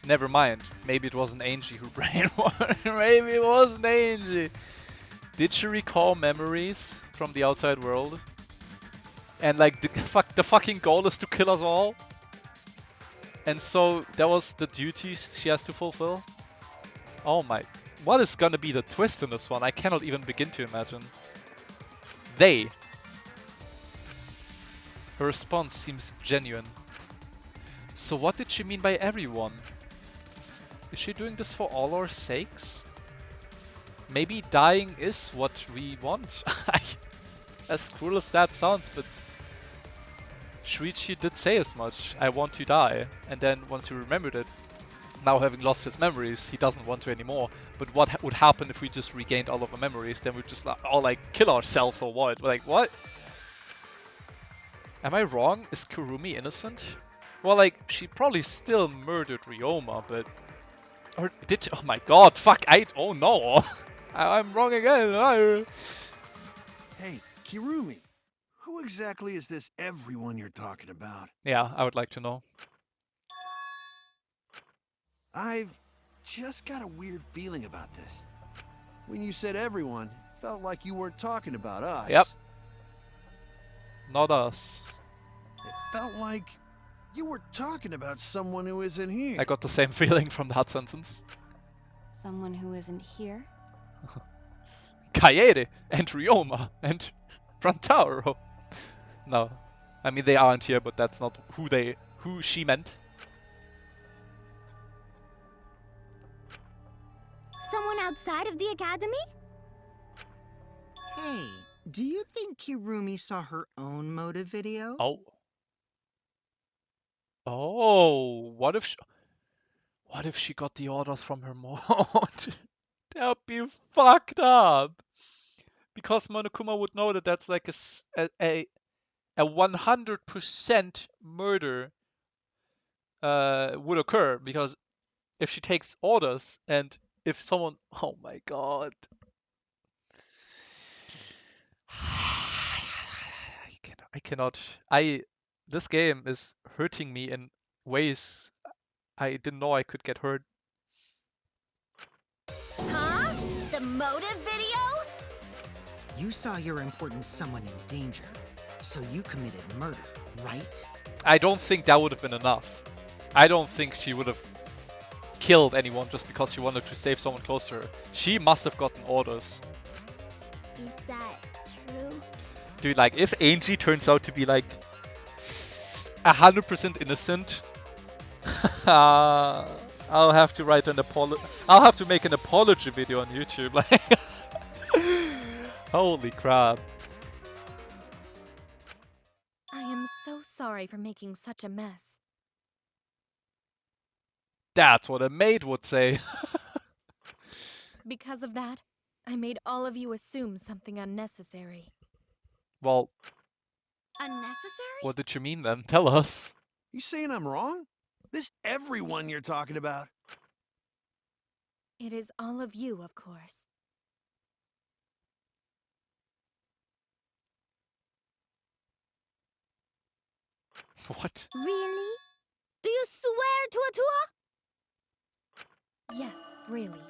Never mind. Maybe it wasn't Angie who brainwashed. Maybe it wasn't Angie. Did she recall memories from the outside world? And like the fucking goal is to kill us all? And so that was the duty she has to fulfill? Oh my. What is gonna be the twist in this one? I cannot even begin to imagine. They. Her response seems genuine. So what did she mean by everyone? Is she doing this for all our sakes? Maybe dying is what we want. As cruel as that sounds, but Shuichi did say as much, I want to die, and then once he remembered it, now having lost his memories, he doesn't want to anymore. But what would happen if we just regained all of our memories? Then we'd just all like kill ourselves or what? Like what? Am I wrong? Is Kurumi innocent? Well, like she probably still murdered Ryoma, but or did she? Oh my god! Fuck! Oh no! I'm wrong again. Hey, Kirumi. Who exactly is this everyone you're talking about? Yeah, I would like to know. I've just got a weird feeling about this. When you said everyone, it felt like you weren't talking about us. Yep. Not us. It felt like you were talking about someone who isn't here. I got the same feeling from that sentence. Someone who isn't here? Kaede and Ryoma and Rantaro. No. I mean, they aren't here, but that's not who she meant. Someone outside of the academy? Hey, do you think Kirumi saw her own motive video? Oh. Oh, what if she got the orders from her mom? That would be fucked up. Because Monokuma would know that that's like a 100% murder would occur, because if she takes orders and if someone, oh my god. I cannot. This game is hurting me in ways I didn't know I could get hurt. Huh? The motive video? You saw your important someone in danger, so you committed murder, right? I don't think that would have been enough. I don't think she would have killed anyone just because she wanted to save someone close to her. She must have gotten orders. Is that true? Dude, like, if Angie turns out to be like 100% innocent, I'll have to write an I'll have to make an apology video on YouTube. Like, holy crap. I am so sorry for making such a mess. That's what a maid would say. Because of that, I made all of you assume something unnecessary. Well, Unnecessary? what did you mean then? Tell us. You saying I'm wrong? This everyone you're talking about? It is all of you, of course. What? Really? Do you swear to a tour? Yes, really.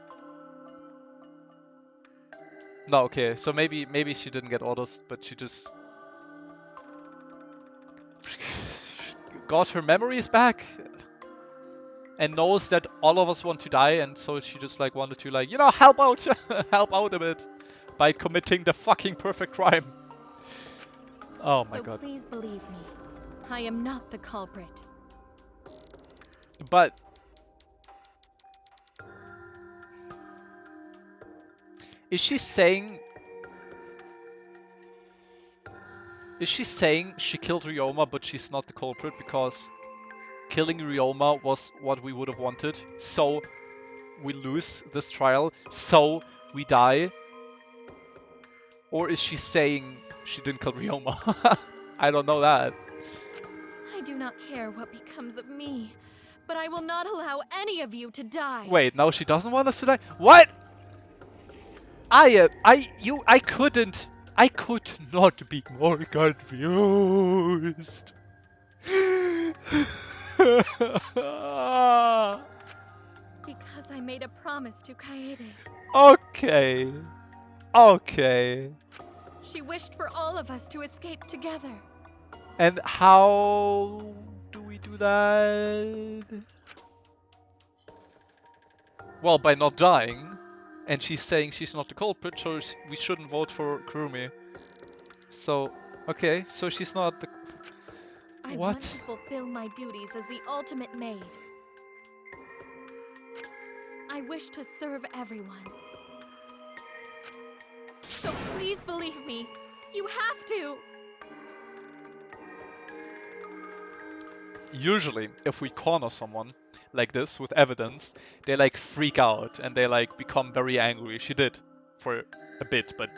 No, okay, so maybe she didn't get orders, but she just got her memories back and knows that all of us want to die, and so she just like wanted to like, you know, help out help out a bit by committing the fucking perfect crime. Oh my god. So please believe me, I am not the culprit. But is she saying she killed Ryoma but she's not the culprit because killing Ryoma was what we would have wanted, so we lose this trial, so we die? Or is she saying she didn't kill Ryoma? I don't know that. I do not care what becomes of me, but I will not allow any of you to die. Wait, now she doesn't want us to die? What? I could not be more confused. Because I made a promise to Kaede. Okay. Okay. She wished for all of us to escape together. And how do we do that? Well, by not dying. And she's saying she's not the culprit, so we shouldn't vote for Kurumi. So, okay, so she's not the... I want to fulfill my duties as the ultimate maid. I wish to serve everyone. So please believe me. You have to. usually if we corner someone like this with evidence, they like freak out and they like become very angry. She did for a bit, but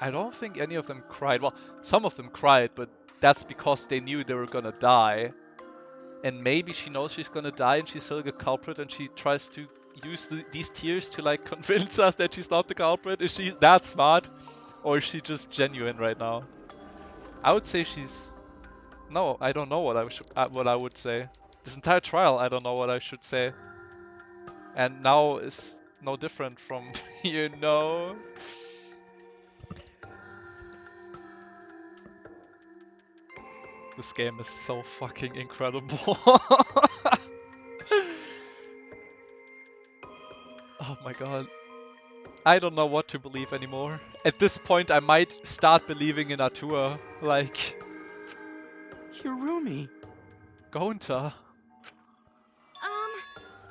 I don't think any of them cried. Well, some of them cried, but that's because they knew they were gonna die. And maybe she knows she's gonna die and she's still the culprit and she tries to use these tears to like convince us that she's not the culprit. Is she that smart? Or is she just genuine right now? I would say she's... No, I don't know what I would say. This entire trial, I don't know what I should say. And now is no different from, you know... This game is so fucking incredible. Oh my god. I don't know what to believe anymore. At this point, I might start believing in Atua. Like... Kirumi! Gonta.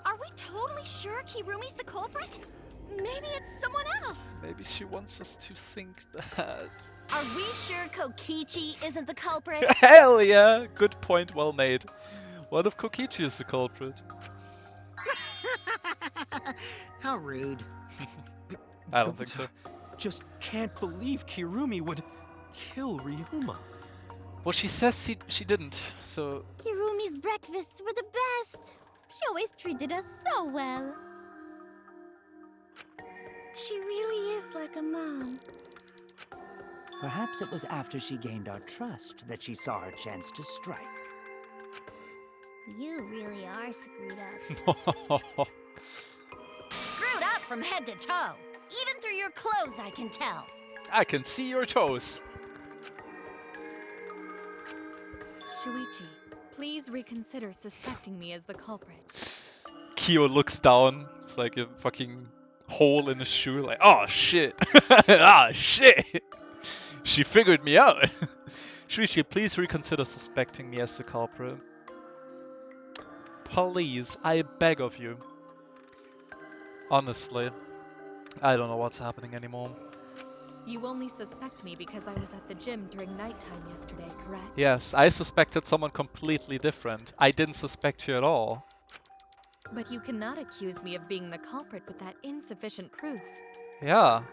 Are we totally sure Kirumi's the culprit? Maybe it's someone else. Maybe she wants us to think that. Are we sure Kokichi isn't the culprit? Hell yeah! Good point, well made. What if Kokichi is the culprit? How rude. I don't think so. Just can't believe Kirumi would kill Ryuma. Well, she says she didn't, so... Kirumi's breakfasts were the best. She always treated us so well. She really is like a mom. Perhaps it was after she gained our trust that she saw her chance to strike. You really are screwed up. Screwed up from head to toe. Even through your clothes, I can tell. I can see your toes. Shuichi, please reconsider suspecting me as the culprit. Kyo looks down. It's like a fucking hole in his shoe. Like, oh shit. Ah shit. She figured me out. Shuichi, please reconsider suspecting me as the culprit. Please, I beg of you. Honestly, I don't know what's happening anymore. You only suspect me because I was at the gym during nighttime yesterday, correct? Yes, I suspected someone completely different. I didn't suspect you at all. But you cannot accuse me of being the culprit with that insufficient proof. Yeah.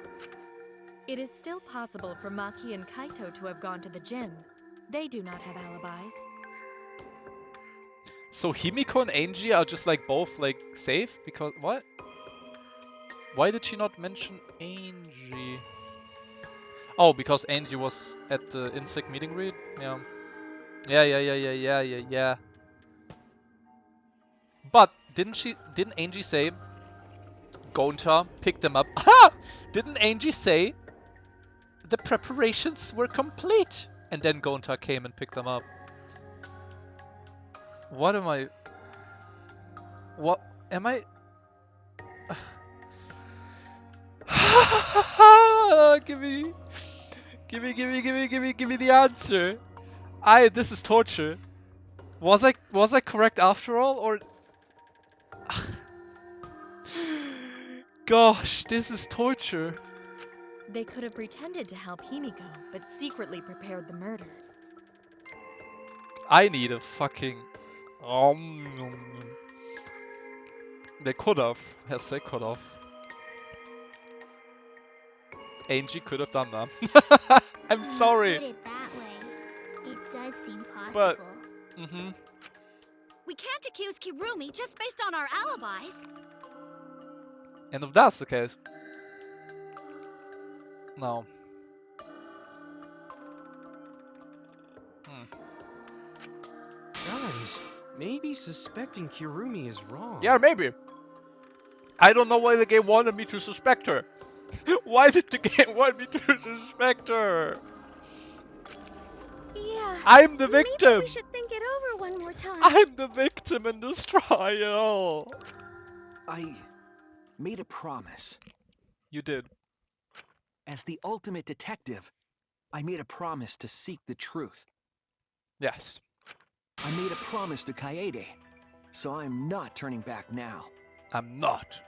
It is still possible for Maki and Kaito to have gone to the gym. They do not have alibis. So Himiko and Angie are just like both like safe? Because what? Why did she not mention Angie? Oh, because Angie was at the insect meeting read? Yeah. Yeah. But didn't Angie say Gonta picked them up? Aha! Didn't Angie say the preparations were complete? And then Gonta came and picked them up. What am I... What am I... Give me the answer. This is torture. Was I correct after all, or... Gosh, this is torture. They could have pretended to help Himiko, but secretly prepared the murder. I need a fucking... They could have. Yes, they could have. Angie could have done that. I'm sorry. Put it that way. It does seem possible. But... We can't accuse Kirumi just based on our alibis. And if that's the case... No. Guys, maybe suspecting Kirumi is wrong. Yeah, maybe. I don't know why the game wanted me to suspect her. Why did the game want me to suspect her? Yeah. I'm the victim. Maybe we should think it over one more time. I'm the victim in this trial. I made a promise. You did. As the ultimate detective, I made a promise to seek the truth. Yes. I made a promise to Kaede, so I'm not turning back now. I'm not.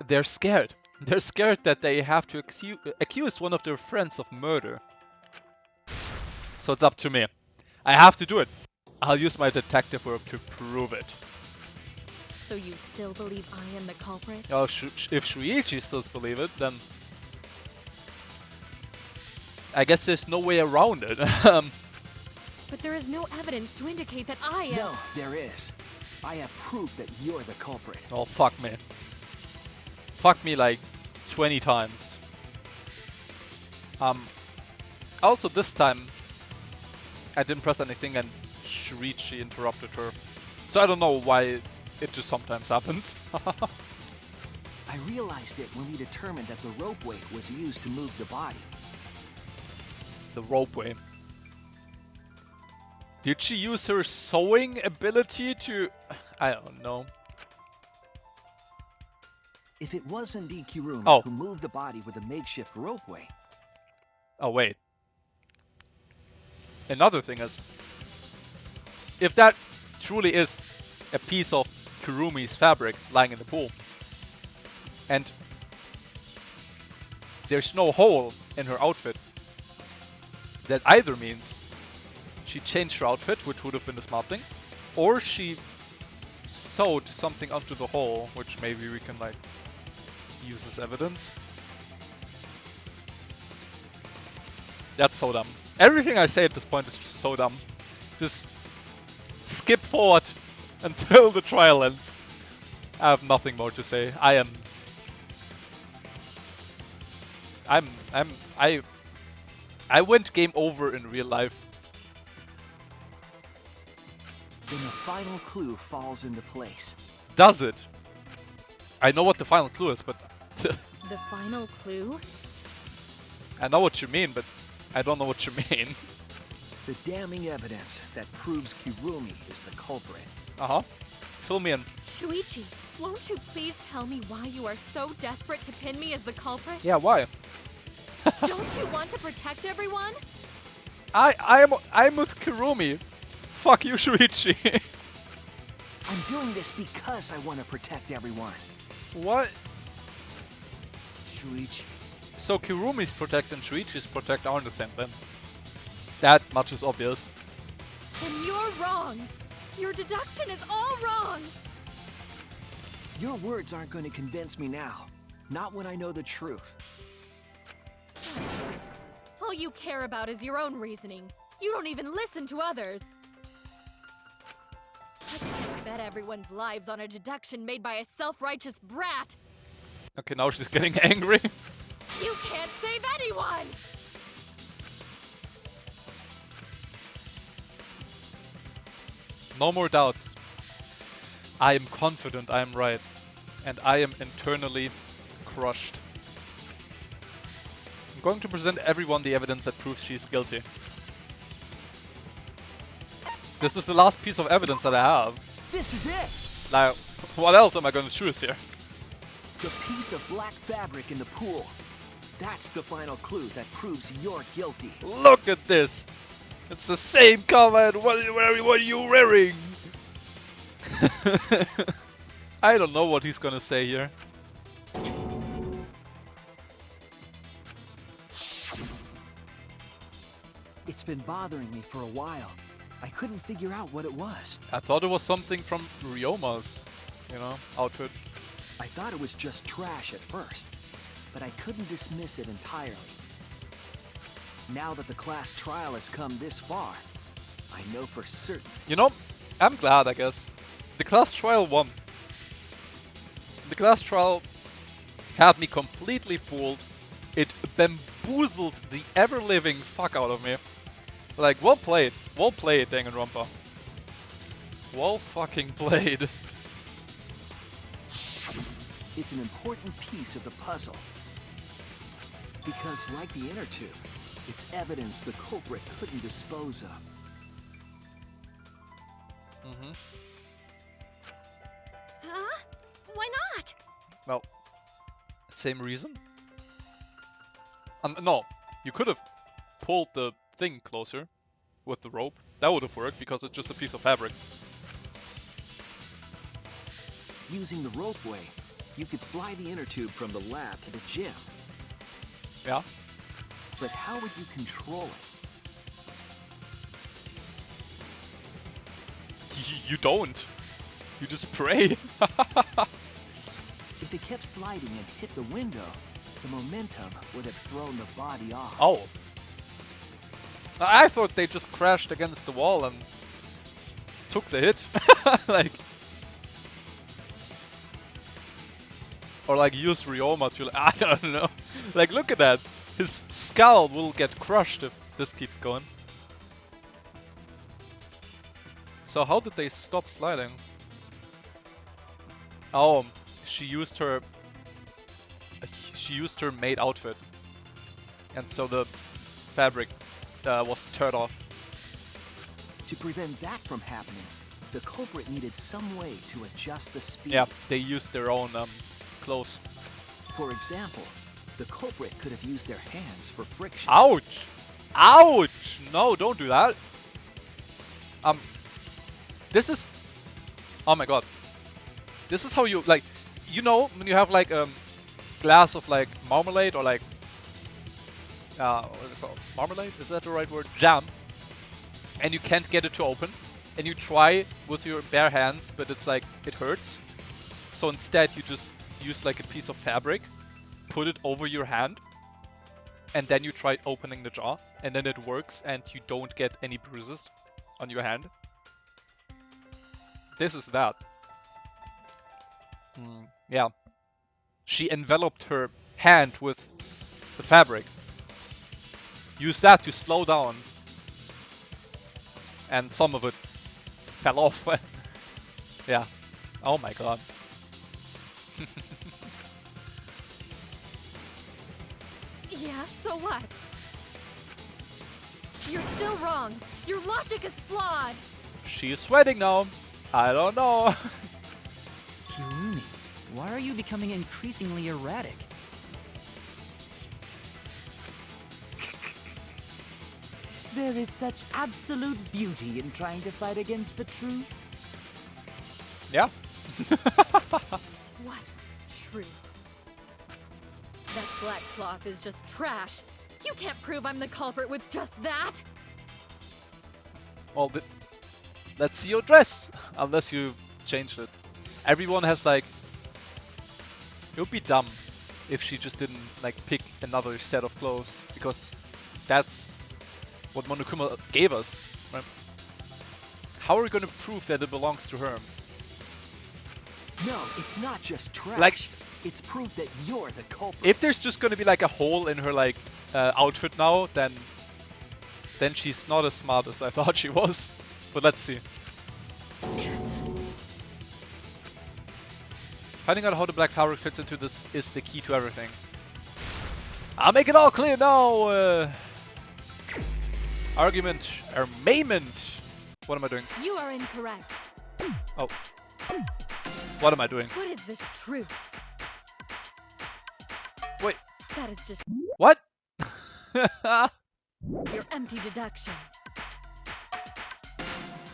They're scared. They're scared that they have to accuse one of their friends of murder. So it's up to me. I have to do it. I'll use my detective work to prove it. So you still believe I am the culprit? Oh, if Shuichi still believes it, then I guess there's no way around it. But there is no evidence to indicate that I am. No, there is. I have proof that you're the culprit. Oh, fuck me. Fuck me like 20 times. Also this time I didn't press anything and Shuichi interrupted her. So I don't know why it just sometimes happens. I realized it when we determined that the ropeway was used to move the body. The ropeway. Did she use her sewing ability to... I don't know. If it was indeed Kirumi Oh. who moved the body with a makeshift ropeway... Oh, wait. Another thing is, if that truly is a piece of Kurumi's fabric lying in the pool, and there's no hole in her outfit, that either means she changed her outfit, which would have been a smart thing, or she sewed something onto the hole, which maybe we can like use as evidence. That's so dumb. Everything I say at this point is just so dumb. Just skip forward until the trial ends. I have nothing more to say. I went game over in real life. Then the final clue falls into place. Does it? I know what the final clue is, but The final clue? I know what you mean, but I don't know what you mean. The damning evidence that proves Kirumi is the culprit. Uh-huh. Fill me in. Shuichi, won't you please tell me why you are so desperate to pin me as the culprit? Yeah, why? Don't you want to protect everyone? I'm with Kirumi. Fuck you, Shuichi. I'm doing this because I want to protect everyone. What? Shuichi. So Kirumi's protect and Shuichi's protect aren't the same then. That much is obvious. Then you're wrong. Your deduction is all wrong. Your words aren't going to convince me now. Not when I know the truth. All you care about is your own reasoning. You don't even listen to others. I can't bet everyone's lives on a deduction made by a self-righteous brat. Okay, now she's getting angry. You can't save anyone! No more doubts. I am confident I am right. And I am internally crushed. I'm going to present everyone the evidence that proves she's guilty. This is the last piece of evidence that I have. This is it! Now, what else am I going to choose here? The piece of black fabric in the pool. That's the final clue that proves you're guilty. Look at this! It's the same color. What are you wearing? I don't know what he's gonna say here. It's been bothering me for a while. I couldn't figure out what it was. I thought it was something from Ryoma's, outfit. I thought it was just trash at first, but I couldn't dismiss it entirely. Now that the class trial has come this far, I know for certain. I'm glad, I guess. The class trial won. The class trial had me completely fooled. It bamboozled the ever-living fuck out of me. Like, well played. Well played, Danganronpa. Well fucking played. It's an important piece of the puzzle. Because, like the inner tube, it's evidence the culprit couldn't dispose of. Mm-hmm. Huh? Why not? Well, same reason? No, you could have pulled the thing closer with the rope. That would have worked because it's just a piece of fabric. Using the ropeway, you could slide the inner tube from the lab to the gym. Yeah. But how would you control it? You don't. You just pray. If they kept sliding and hit the window, the momentum would have thrown the body off. Oh. I thought they just crashed against the wall and took the hit. Like. Or like use Ryoma to, I don't know. Like look at that. His skull will get crushed if this keeps going. So how did they stop sliding? Oh, she used her maid outfit. And so the fabric was turned off. To prevent that from happening, the culprit needed some way to adjust the speed. Yeah, they used their own clothes. For example, the culprit could have used their hands for friction. Ouch! Ouch! No, don't do that. This is... Oh my god. This is how you, like... You know, when you have like a glass of like marmalade or like... what is it called? Marmalade? Is that the right word? Jam. And you can't get it to open. And you try with your bare hands, but it's like, it hurts. So instead you just use like a piece of fabric, put it over your hand, and then you try opening the jar, and then it works and you don't get any bruises on your hand. This is that. Yeah. She enveloped her hand with the fabric. Use that to slow down. And some of it fell off. Yeah. Oh my god. Yeah, so what? You're still wrong. Your logic is flawed. She's sweating now. I don't know. Kirumi, why are you becoming increasingly erratic? There is such absolute beauty in trying to fight against the truth. Yeah. What truth? That black cloth is just trash. You can't prove I'm the culprit with just that. Well, let's see your dress. Unless you changed it. Everyone has like... It would be dumb if she just didn't like pick another set of clothes. Because that's what Monokuma gave us. Right? How are we going to prove that it belongs to her? No, it's not just trash. Like, it's proof that you're the culprit. if there's just going to be like a hole in her like outfit now, then she's not as smart as I thought she was. But let's see. Finding out how the black fabric fits into this is the key to everything. I'll make it all clear now. Argument, armament. What am I doing? You are incorrect. Oh. What am I doing? What is this truth? Wait. That is just What? your empty deduction.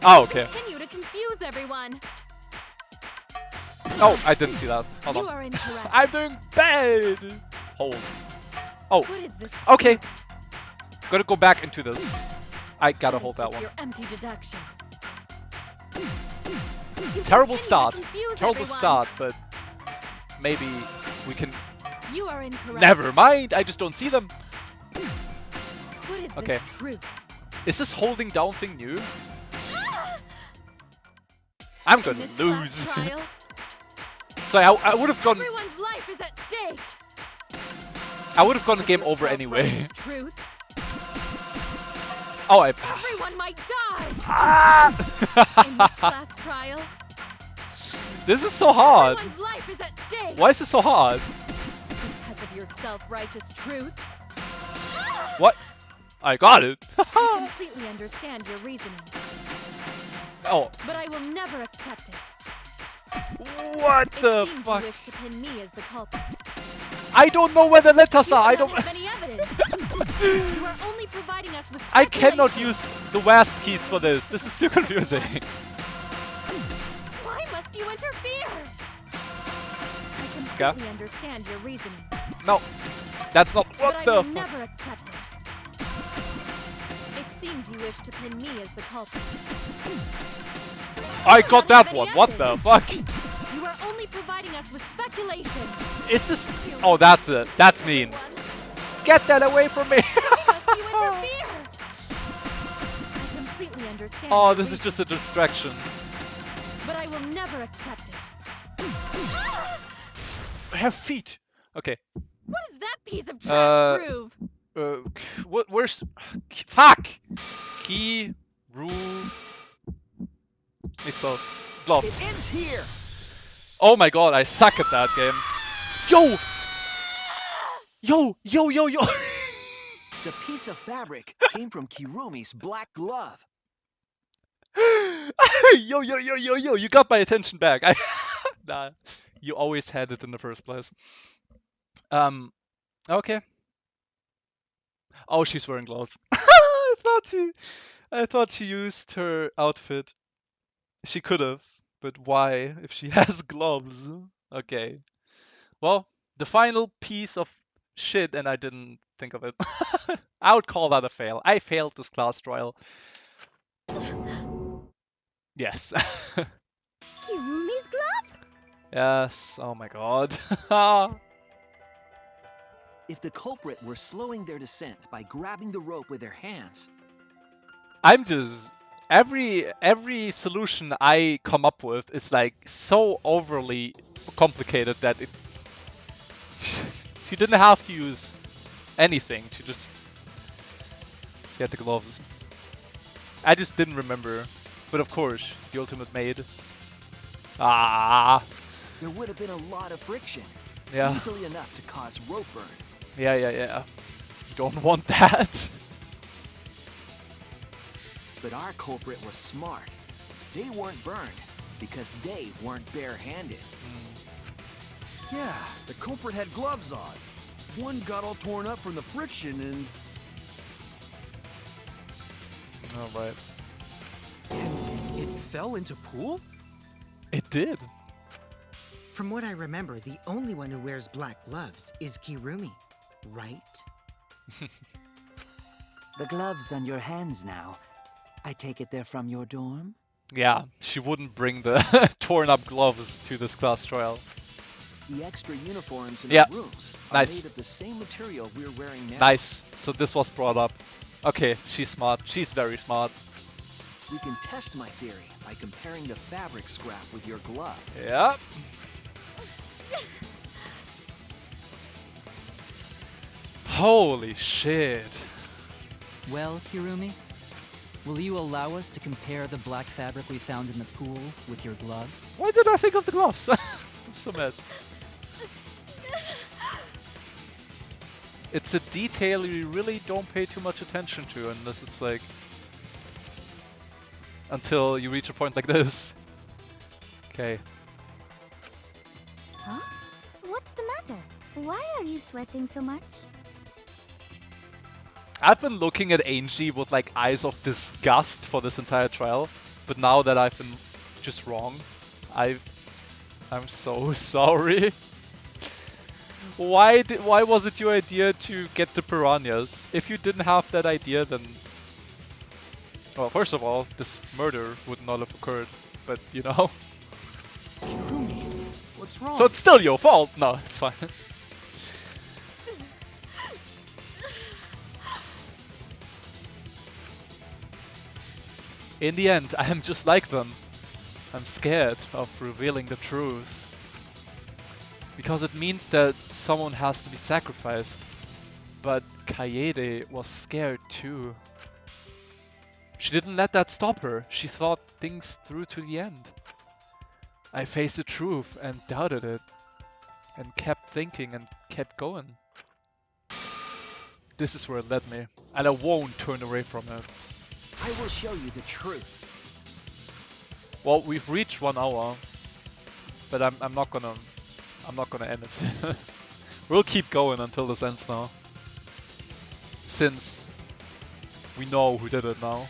Oh, okay. Continue to confuse everyone. Oh, I didn't see that. Hold You on. are incorrect. I'm doing bad. Hold. Oh. What is this? Okay. Gotta go back into this. I gotta hold that Just one. your empty deduction. Terrible Continue to start. confuse Terrible everyone. start, but maybe we can... You are incorrect. Never mind, I just don't see them. What is Okay. this truth? Is this holding down thing new? I'm In gonna this lose. class trial, So I would have gone... everyone's life is at stake. I would have gone game over Self-righteous anyway. Truth. Oh, I... Everyone might die. Ah! In this class trial, This is so hard. everyone's life is at stake. Why is this so hard? Because of your self-righteous truth. What? I got it. I completely understand your reasoning, Oh, but I will never accept it. what It the seems fuck? you wish to pin me as the culprit. I don't know where the letters are. I You don't... have any evidence. You are only providing us with I cannot speculation. use the WASD keys for this. This is too confusing. Why must you interfere? I Yeah. completely understand your reasoning, No, that's not... but What I the will fuck? never accept it. It seems you wish to pin me as the culprit. I got that one. What the fuck? You are only providing us with speculation. Is this? Oh, that's it. That's mean. Get that away from me. You interfere. I completely understand. Oh, your this is just a distraction. but I will never accept it. I have feet. Okay. What does that piece of trash prove? Where's? Fuck. Key. Ru. It's close. Gloves. It ends here. Oh my god, I suck at that game. Yo! Yo! Yo! Yo! Yo! The piece of fabric came from Kirumi's black glove. Yo! Yo! Yo! Yo! Yo! You got my attention back. Nah, you always had it in the first place. Okay. Oh, she's wearing gloves. I thought she used her outfit. She could have, but why if she has gloves? Okay. Well, the final piece of shit, and I didn't think of it. I would call that a fail. I failed this class trial. Yes. Kirumi's glove? Yes. Oh my god. If the culprit were slowing their descent by grabbing the rope with their hands, I'm just every solution I come up with is like so overly complicated that it she didn't have to use anything. She just had the gloves. I just didn't remember. But of course, the ultimate maid. Ah. there would have been a lot of friction. Yeah. Easily enough to cause rope burn. Yeah. You don't want that. But our culprit was smart. They weren't burned because they weren't barehanded. Yeah, the culprit had gloves on. One got all torn up from the friction and... All right. It fell into pool? It did. From what I remember, the only one who wears black gloves is Kirumi, right? The gloves on your hands now. I take it they're from your dorm? Yeah, she wouldn't bring the torn up gloves to this class trial. The extra uniforms in Yeah. our rooms are Nice. made of the same material we're wearing now. Nice. So this was brought up. Okay, she's smart. She's very smart. We can test my theory by comparing the fabric scrap with your glove. Yep. Holy shit. Well, Kirumi, will you allow us to compare the black fabric we found in the pool with your gloves? Why did I think of the gloves? I'm so mad. It's a detail you really don't pay too much attention to unless it's like... until you reach a point like this. Okay. Huh? What's the matter? Why are you sweating so much? I've been looking at Angie with like eyes of disgust for this entire trial, but now that I've been just wrong, I'm so sorry. Why was it your idea to get the piranhas? If you didn't have that idea, then... Well, first of all, this murder would not have occurred, but you know... Kirumi, what's wrong? So it's still your fault! No, it's fine. In the end, I am just like them. I'm scared of revealing the truth. Because it means that someone has to be sacrificed. But Kaede was scared too. She didn't let that stop her. She thought things through to the end. I faced the truth and doubted it. And kept thinking and kept going. This is where it led me. And I won't turn away from it. I will show you the truth. Well, we've reached 1 hour, but I'm not gonna end it. We'll keep going until this ends now, since we know who did it now.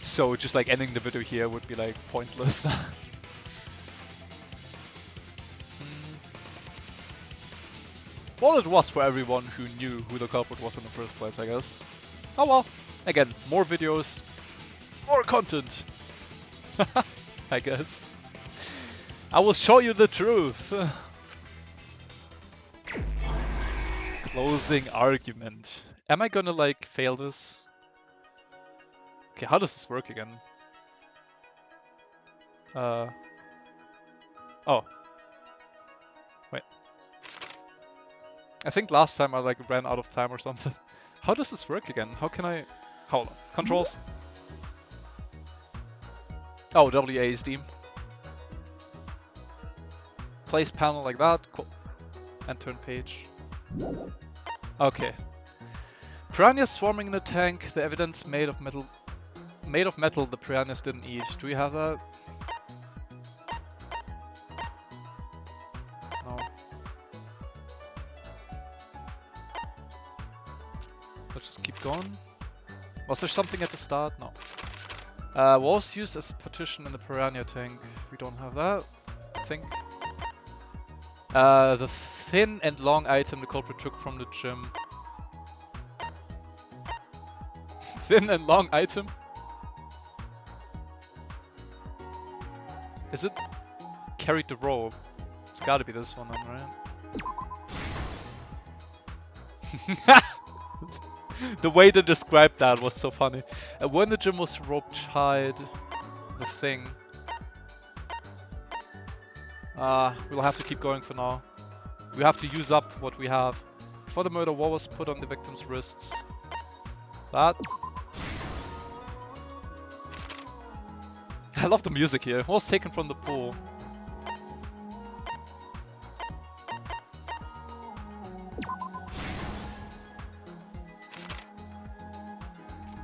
So just like ending the video here would be like pointless. Well, it was for everyone who knew who the culprit was in the first place, I guess. Oh well. Again, more videos More content! I guess. I will show you the truth! Closing argument. Am I gonna like fail this? Okay, how does this work again? Oh. Wait. I think last time I like ran out of time or something. How does this work again? How can I... Hold on. Controls. Oh, WASD. Place panel like that. Cool. And turn page. Okay. Piranhas swarming in the tank. The evidence made of metal. Made of metal the piranhas didn't eat. Do we have that? No. Let's just keep going. Was there something at the start? No. Was used as a partition in the piranha tank. We don't have that, I think. The thin and long item the culprit took from the gym. Thin and long item? Is it carried the rope? It's gotta be this one then, right? The way they described that was so funny. When the gym was rope tied, the thing. We'll have to keep going for now. We have to use up what we have. Before the murder, what was put on the victim's wrists? That. I love the music here. What was taken from the pool?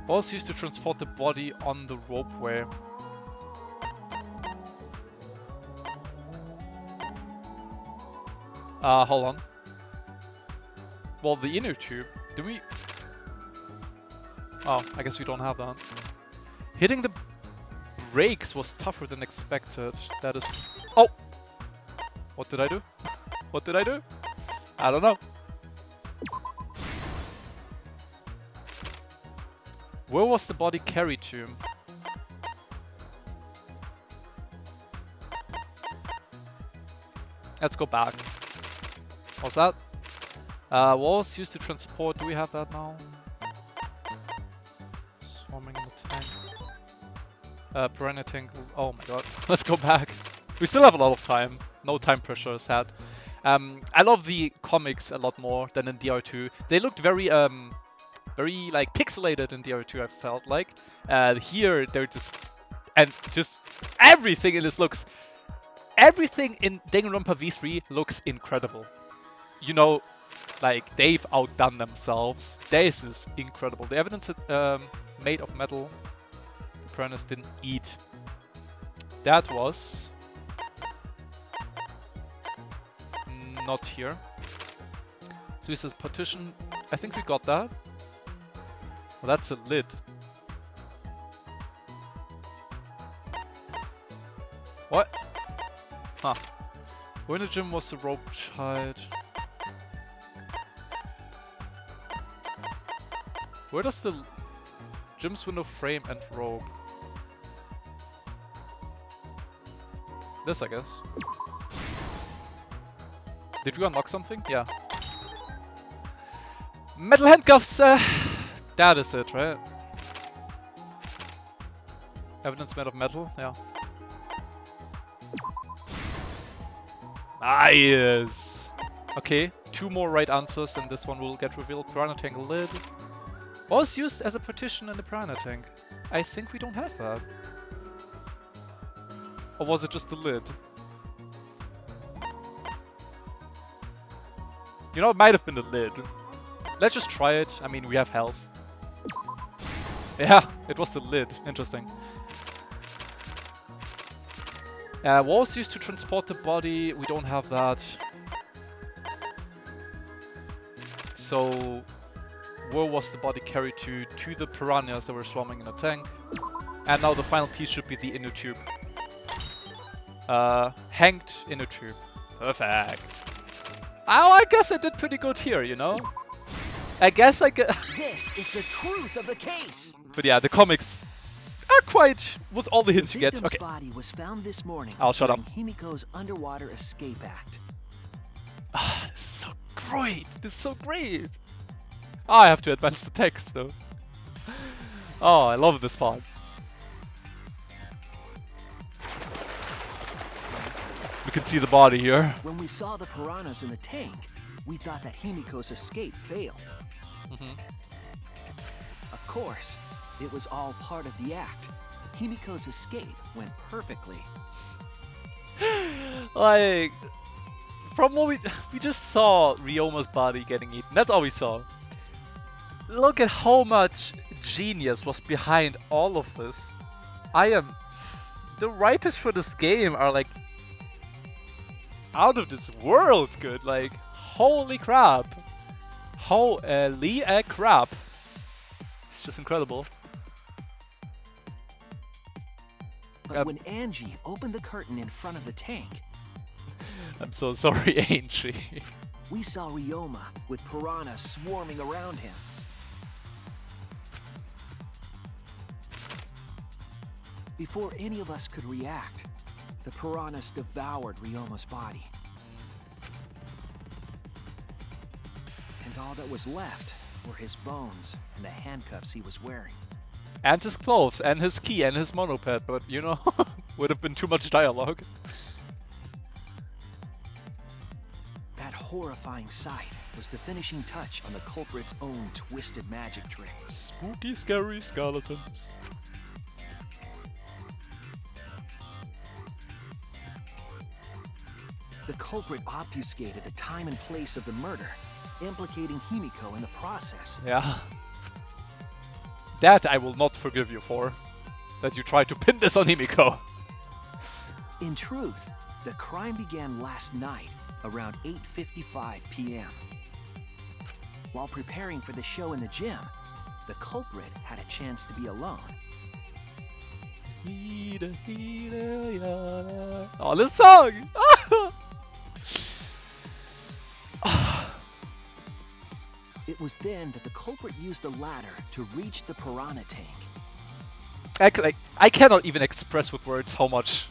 What was used to transport the body on the ropeway? Hold on. Well, the inner tube. Do we... Oh, I guess we don't have that. Hitting the brakes was tougher than expected. That is... Oh! What did I do? What did I do? I don't know. Where was the body carried to? Let's go back. What's that? What was used to transport? Do we have that now? Swarming in the tank. Piranha tank. Oh my god. Let's go back. We still have a lot of time. No time pressure is had. I love the comics a lot more than in DR2. They looked very very like pixelated in DR2, I felt like. Here they're just everything in this looks... Everything in Danganronpa V3 looks incredible. You know, like they've outdone themselves. This is incredible. The evidence made of metal the piranhas didn't eat. That was not here. So this is partition. I think we got that. Well, that's a lid. What? Huh. Where in the gym was the rope tied? Where does the gym's window frame and rope? This, I guess. Did we unlock something? Yeah. Metal handcuffs! That is it, right? Evidence made of metal? Yeah. Nice! Okay, 2 more right answers and this one will get revealed. Piranha tank lid. Was used as a partition in the piranha tank. I think we don't have that. Or was it just the lid? You know, it might have been the lid. Let's just try it. I mean, we have health. Yeah, it was the lid. Interesting. Was used to transport the body. We don't have that. So, where was the body carried to? To the piranhas that were swarming in a tank. And now the final piece should be the inner tube. Hanged inner tube. Perfect. Oh, I guess I did pretty good here, you know? I guess I get... This is the truth of the case. But yeah, the comics... not quite with all the hits The you get. victim's Okay. body was found this morning I'll shut up. during Himiko's underwater escape act. Ah, this is so great. This is so great. Ah, I have to advance the text though. Oh, I love this part. We can see the body here. When we saw the piranhas in the tank, we thought that Himiko's escape failed. Of course, it was all part of the act. Himiko's escape went perfectly. Like, from what we just saw Ryoma's body getting eaten. That's all we saw. Look at how much genius was behind all of this. The writers for this game are like out of this world good. Like, holy crap. Holy crap. It's just incredible. But when Angie opened the curtain in front of the tank, I'm so sorry, Angie. we saw Ryoma with piranhas swarming around him. Before any of us could react, the piranhas devoured Ryoma's body. And all that was left were his bones and the handcuffs he was wearing. And his clothes, and his key, and his monoped, but you know, would have been too much dialogue. That horrifying sight was the finishing touch on the culprit's own twisted magic trick. Spooky, scary skeletons. The culprit obfuscated the time and place of the murder, implicating Himiko in the process. Yeah. That I will not forgive you for. That you tried to pin this on Himiko. In truth, the crime began last night around 8:55 p.m. While preparing for the show in the gym, the culprit had a chance to be alone. Oh, this song! It was then that the culprit used the ladder to reach the piranha tank. I cannot even express with words how much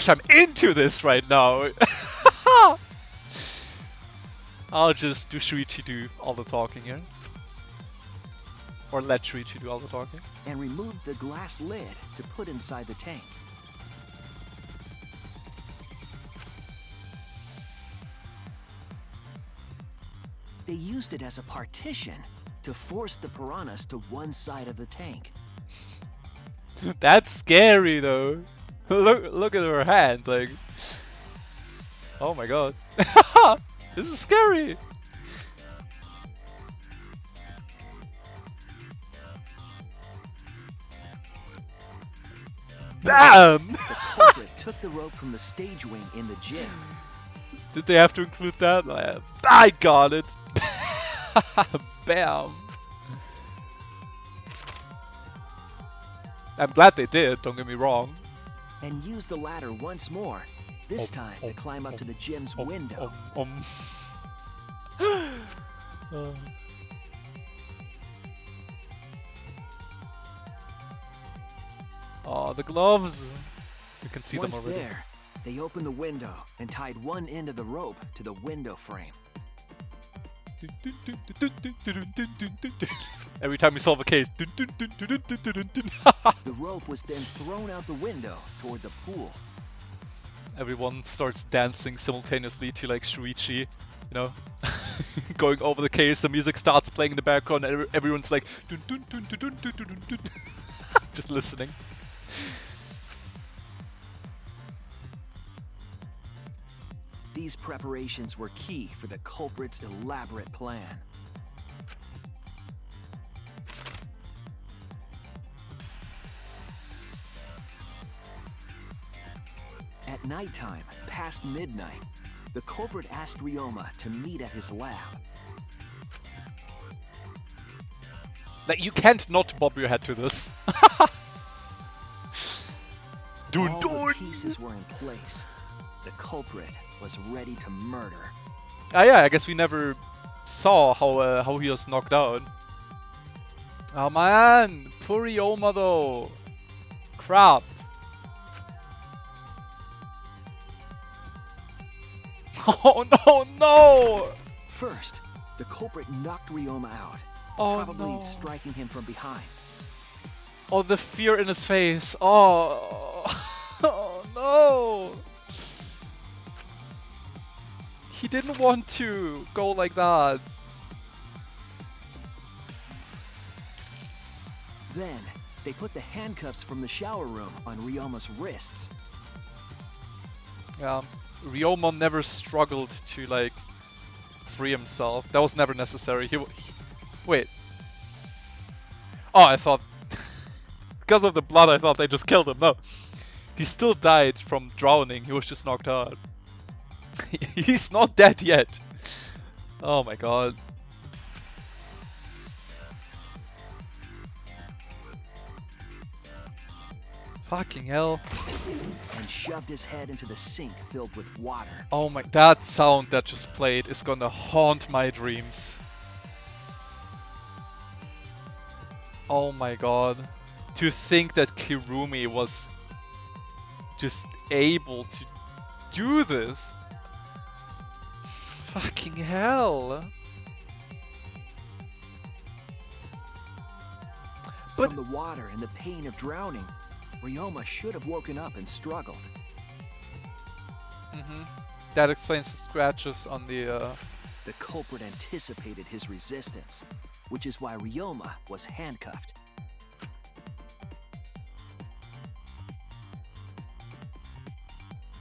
I'm into this right now. I'll just do Shuichi do all the talking here. Or let Shuichi do all the talking. And removed the glass lid to put inside the tank. They used it as a partition to force the piranhas to one side of the tank. That's scary though. Look at her hand, like. Oh my god. This is scary. Bam! The culprit took the rope from the stage wing in the gym. Did they have to include that? I got it. Bam. I'm glad they did, don't get me wrong. And used the ladder once more, this time to climb up to the gym's window. Oh, the gloves. You can see Once them already. there, they opened the window and tied one end of the rope to the window frame. Every time we solve a case. The rope was then thrown out the window toward the pool. Everyone starts dancing simultaneously to like Shuichi, you know, going over the case. The music starts playing in the background, and everyone's like, just listening. These preparations were key for the culprit's elaborate plan. At nighttime, past midnight, the culprit asked Ryoma to meet at his lab. Like, you can't not bob your head to this. All the pieces were in place. The culprit was ready to murder. Ah, yeah, I guess we never saw how he was knocked out. Oh man, poor Ryoma though. crap. Oh no, no! First, the culprit knocked Ryoma out, Oh probably no. striking him from behind. Oh, the fear in his face. Oh, oh no! He didn't want to go like that. Then, they put the handcuffs from the shower room on Ryoma's wrists. Yeah, Ryoma never struggled to like free himself. That was never necessary. Wait. Oh, I thought because of the blood, I thought they just killed him. No, he still died from drowning. He was just knocked out. He's not dead yet. Oh my god. Fucking hell. And shoved his head into the sink filled with water. Oh my, that sound that just played is gonna haunt my dreams. Oh my god. To think that Kirumi was just able to do this. Fucking hell. From the water and the pain of drowning, Ryoma should have woken up and struggled. That explains the scratches on the The culprit anticipated his resistance, which is why Ryoma was handcuffed.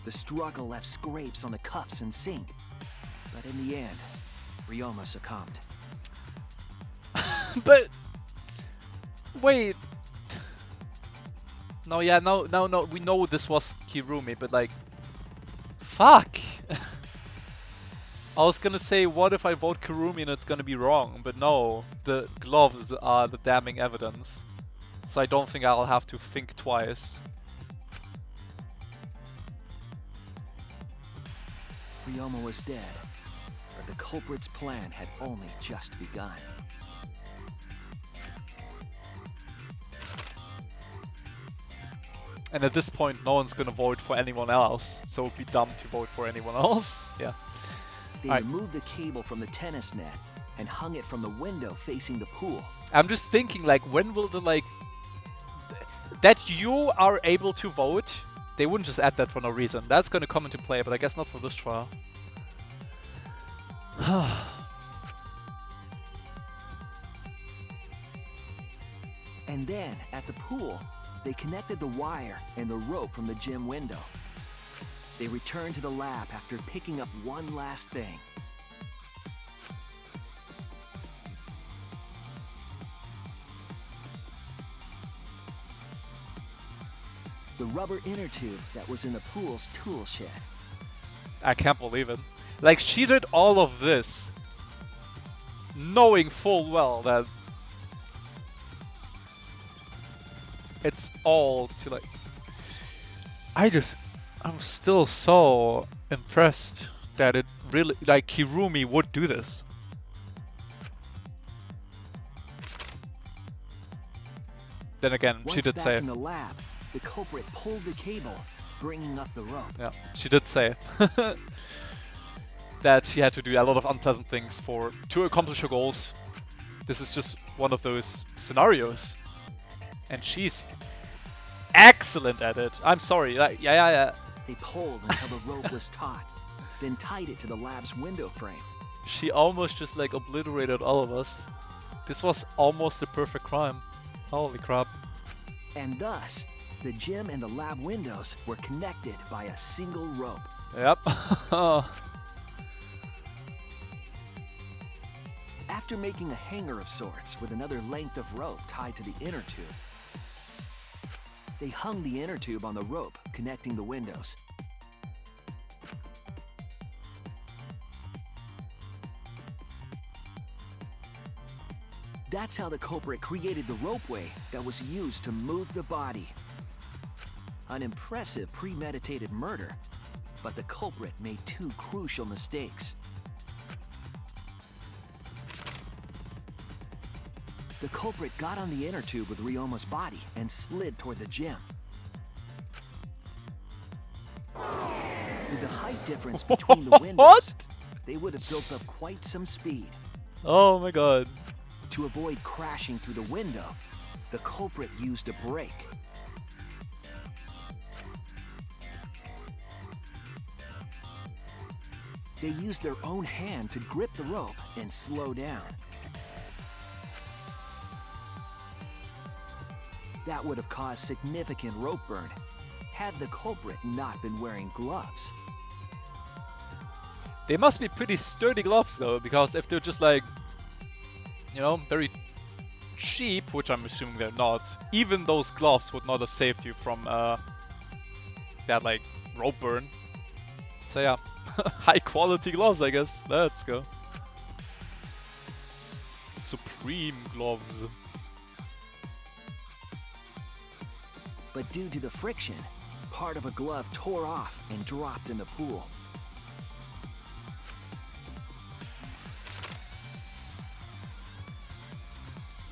The struggle left scrapes on the cuffs and sink, but in the end, Ryoma succumbed. But wait. No, yeah, no, we know this was Kirumi, but like, fuck. I was gonna say, what if I vote Kirumi and it's gonna be wrong? But no, the gloves are the damning evidence. So I don't think I'll have to think twice. Ryoma was dead, but the culprit's plan had only just begun. And at this point, no one's gonna vote for anyone else, so it'd be dumb to vote for anyone else. Yeah. They removed the cable from the tennis net and hung it from the window facing the pool. I'm just thinking, like, when will the, like, that you are able to vote? They wouldn't just add that for no reason. That's gonna come into play, but I guess not for this trial. And then, at the pool, they connected the wire and the rope from the gym window. They returned to the lab after picking up one last thing. The rubber inner tube that was in the pool's tool shed. I can't believe it. Like, she did all of this, knowing full well that it's all to, like... I'm still so impressed that it really, like, Kirumi would do this. Then again, she did say in the lab, the culprit pulled the cable, bringing up the rope. Yeah, she did say that she had to do a lot of unpleasant things to accomplish her goals. This is just one of those scenarios, and she's excellent at it. I'm sorry, like, yeah. They pulled until the rope was taut, then tied it to the lab's window frame. She almost just, like, obliterated all of us. This was almost a perfect crime. Holy crap. And thus, the gym and the lab windows were connected by a single rope. Yep. After making a hanger of sorts with another length of rope tied to the inner tube, they hung the inner tube on the rope connecting the windows. That's how the culprit created the ropeway that was used to move the body. An impressive premeditated murder, but the culprit made two crucial mistakes. The culprit got on the inner tube with Ryoma's body and slid toward the gym. the height difference between the windows, What? they would have built up quite some speed. Oh my god. To avoid crashing through the window, the culprit used a brake. They used their own hand to grip the rope and slow down. That would have caused significant rope burn had the culprit not been wearing gloves. They must be pretty sturdy gloves though, because if they're just like, you know, very cheap, which I'm assuming they're not, even those gloves would not have saved you from that like rope burn. So yeah, high quality gloves, I guess. Let's go. Supreme gloves. But due to the friction, part of a glove tore off and dropped in the pool.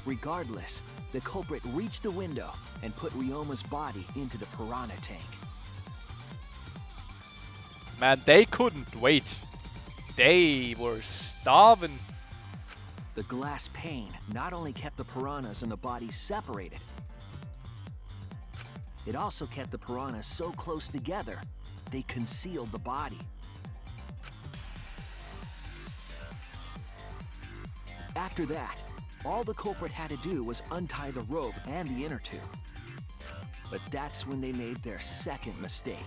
Regardless, the culprit reached the window and put Ryoma's body into the piranha tank. Man, they couldn't wait. They were starving. The glass pane not only kept the piranhas and the body separated, it also kept the piranhas so close together, they concealed the body. After that, all the culprit had to do was untie the rope and the inner tube. But that's when they made their second mistake.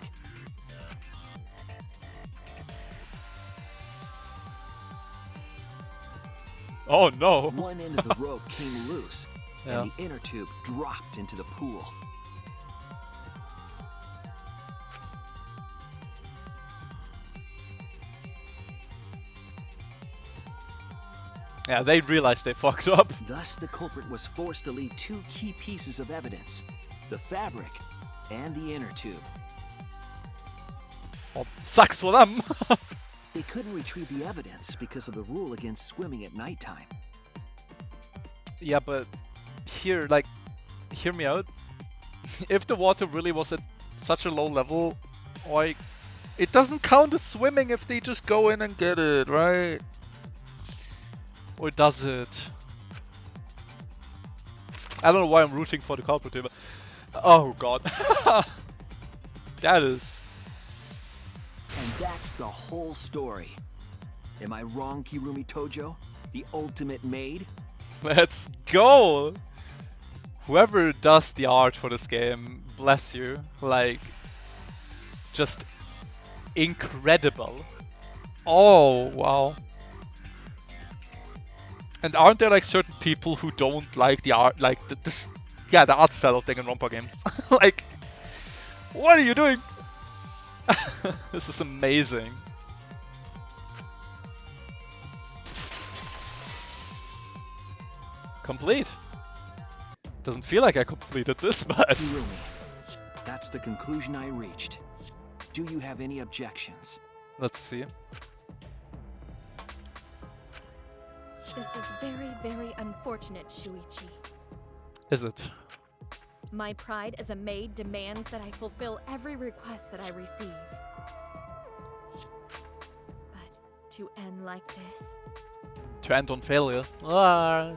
Oh no! One end of the rope came loose, Yeah. and the inner tube dropped into the pool. Yeah, they realized they fucked up. Thus, the culprit was forced to leave two key pieces of evidence: the fabric and the inner tube. Well, sucks for them. They couldn't retrieve the evidence because of the rule against swimming at nighttime. Yeah, but here, like, hear me out. If the water really was at such a low level, like, it doesn't count as swimming if they just go in and get it, right? Or does it? I don't know why I'm rooting for the culprit here, but oh god. That is... And that's the whole story. Am I wrong, Kirumi Tojo? The ultimate maid? Let's go! Whoever does the art for this game, bless you. Like, just incredible. Oh, wow. And aren't there like certain people who don't like the art, like the art style of Danganronpa games? Like, what are you doing? This is amazing. Complete. Doesn't feel like I completed this, but... Kirumi, that's the conclusion I reached. Do you have any objections? Let's see. This is very, very unfortunate, Shuichi. Is it? My pride as a maid demands that I fulfill every request that I receive. But to end like this... To end on failure. Ah.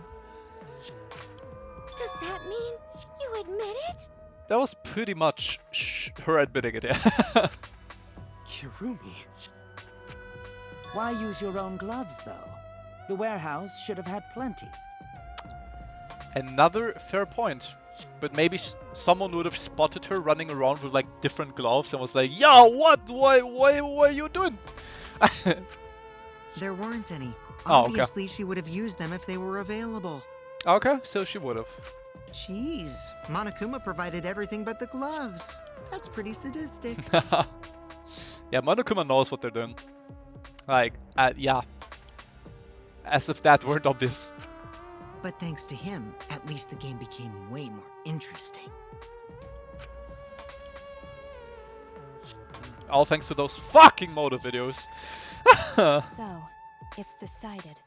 Does that mean you admit it? That was pretty much her admitting it, yeah. Kirumi. Why use your own gloves, though? The warehouse should have had plenty. Another fair point. But maybe someone would have spotted her running around with like different gloves and was like, "Yo, what? Why are you doing?" There weren't any. Oh, okay. Obviously, she would have used them if they were available. Okay, so she would have. Jeez, Monokuma provided everything but the gloves. That's pretty sadistic. Yeah, Monokuma knows what they're doing. Like, yeah. As if that weren't obvious. But thanks to him, at least the game became way more interesting. All thanks to those fucking motive videos. So, it's decided.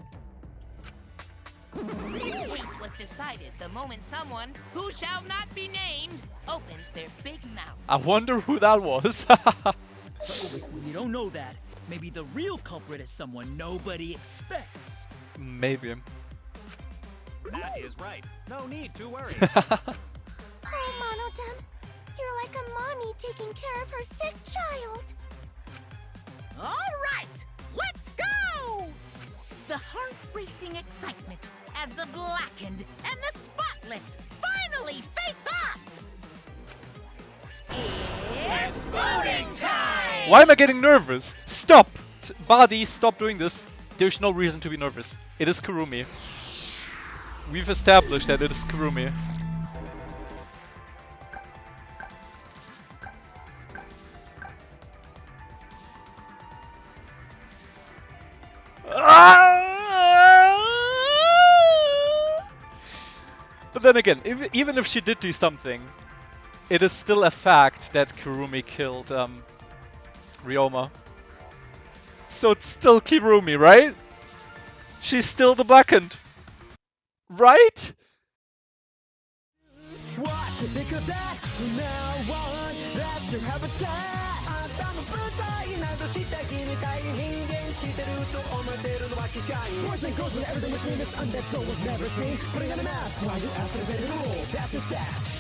This case was decided the moment someone, who shall not be named, opened their big mouth. I wonder who that was. We don't know that. Maybe the real culprit is someone nobody expects. Maybe. That is right. No need to worry. Oh, Monodam, you're like a mommy taking care of her sick child. All right, let's go! The heart-racing excitement as the blackened and the spotless finally face off! It's voting time! Why am I getting nervous? Stop! Body, stop doing this. There's no reason to be nervous. It is Kurumi. We've established that it is Kurumi. But then again, even if she did do something, it is still a fact that Kurumi killed Ryoma. So it's still Kurumi, right? She's still the blackened. Right? What you think of that? From now on, that's your habitat. あんたの舞台などした気にたい人間してると思ってるのは機械 Boys and girls with everything between this undead soul was never seen Putting on a mask while you ask for the better rule That's your task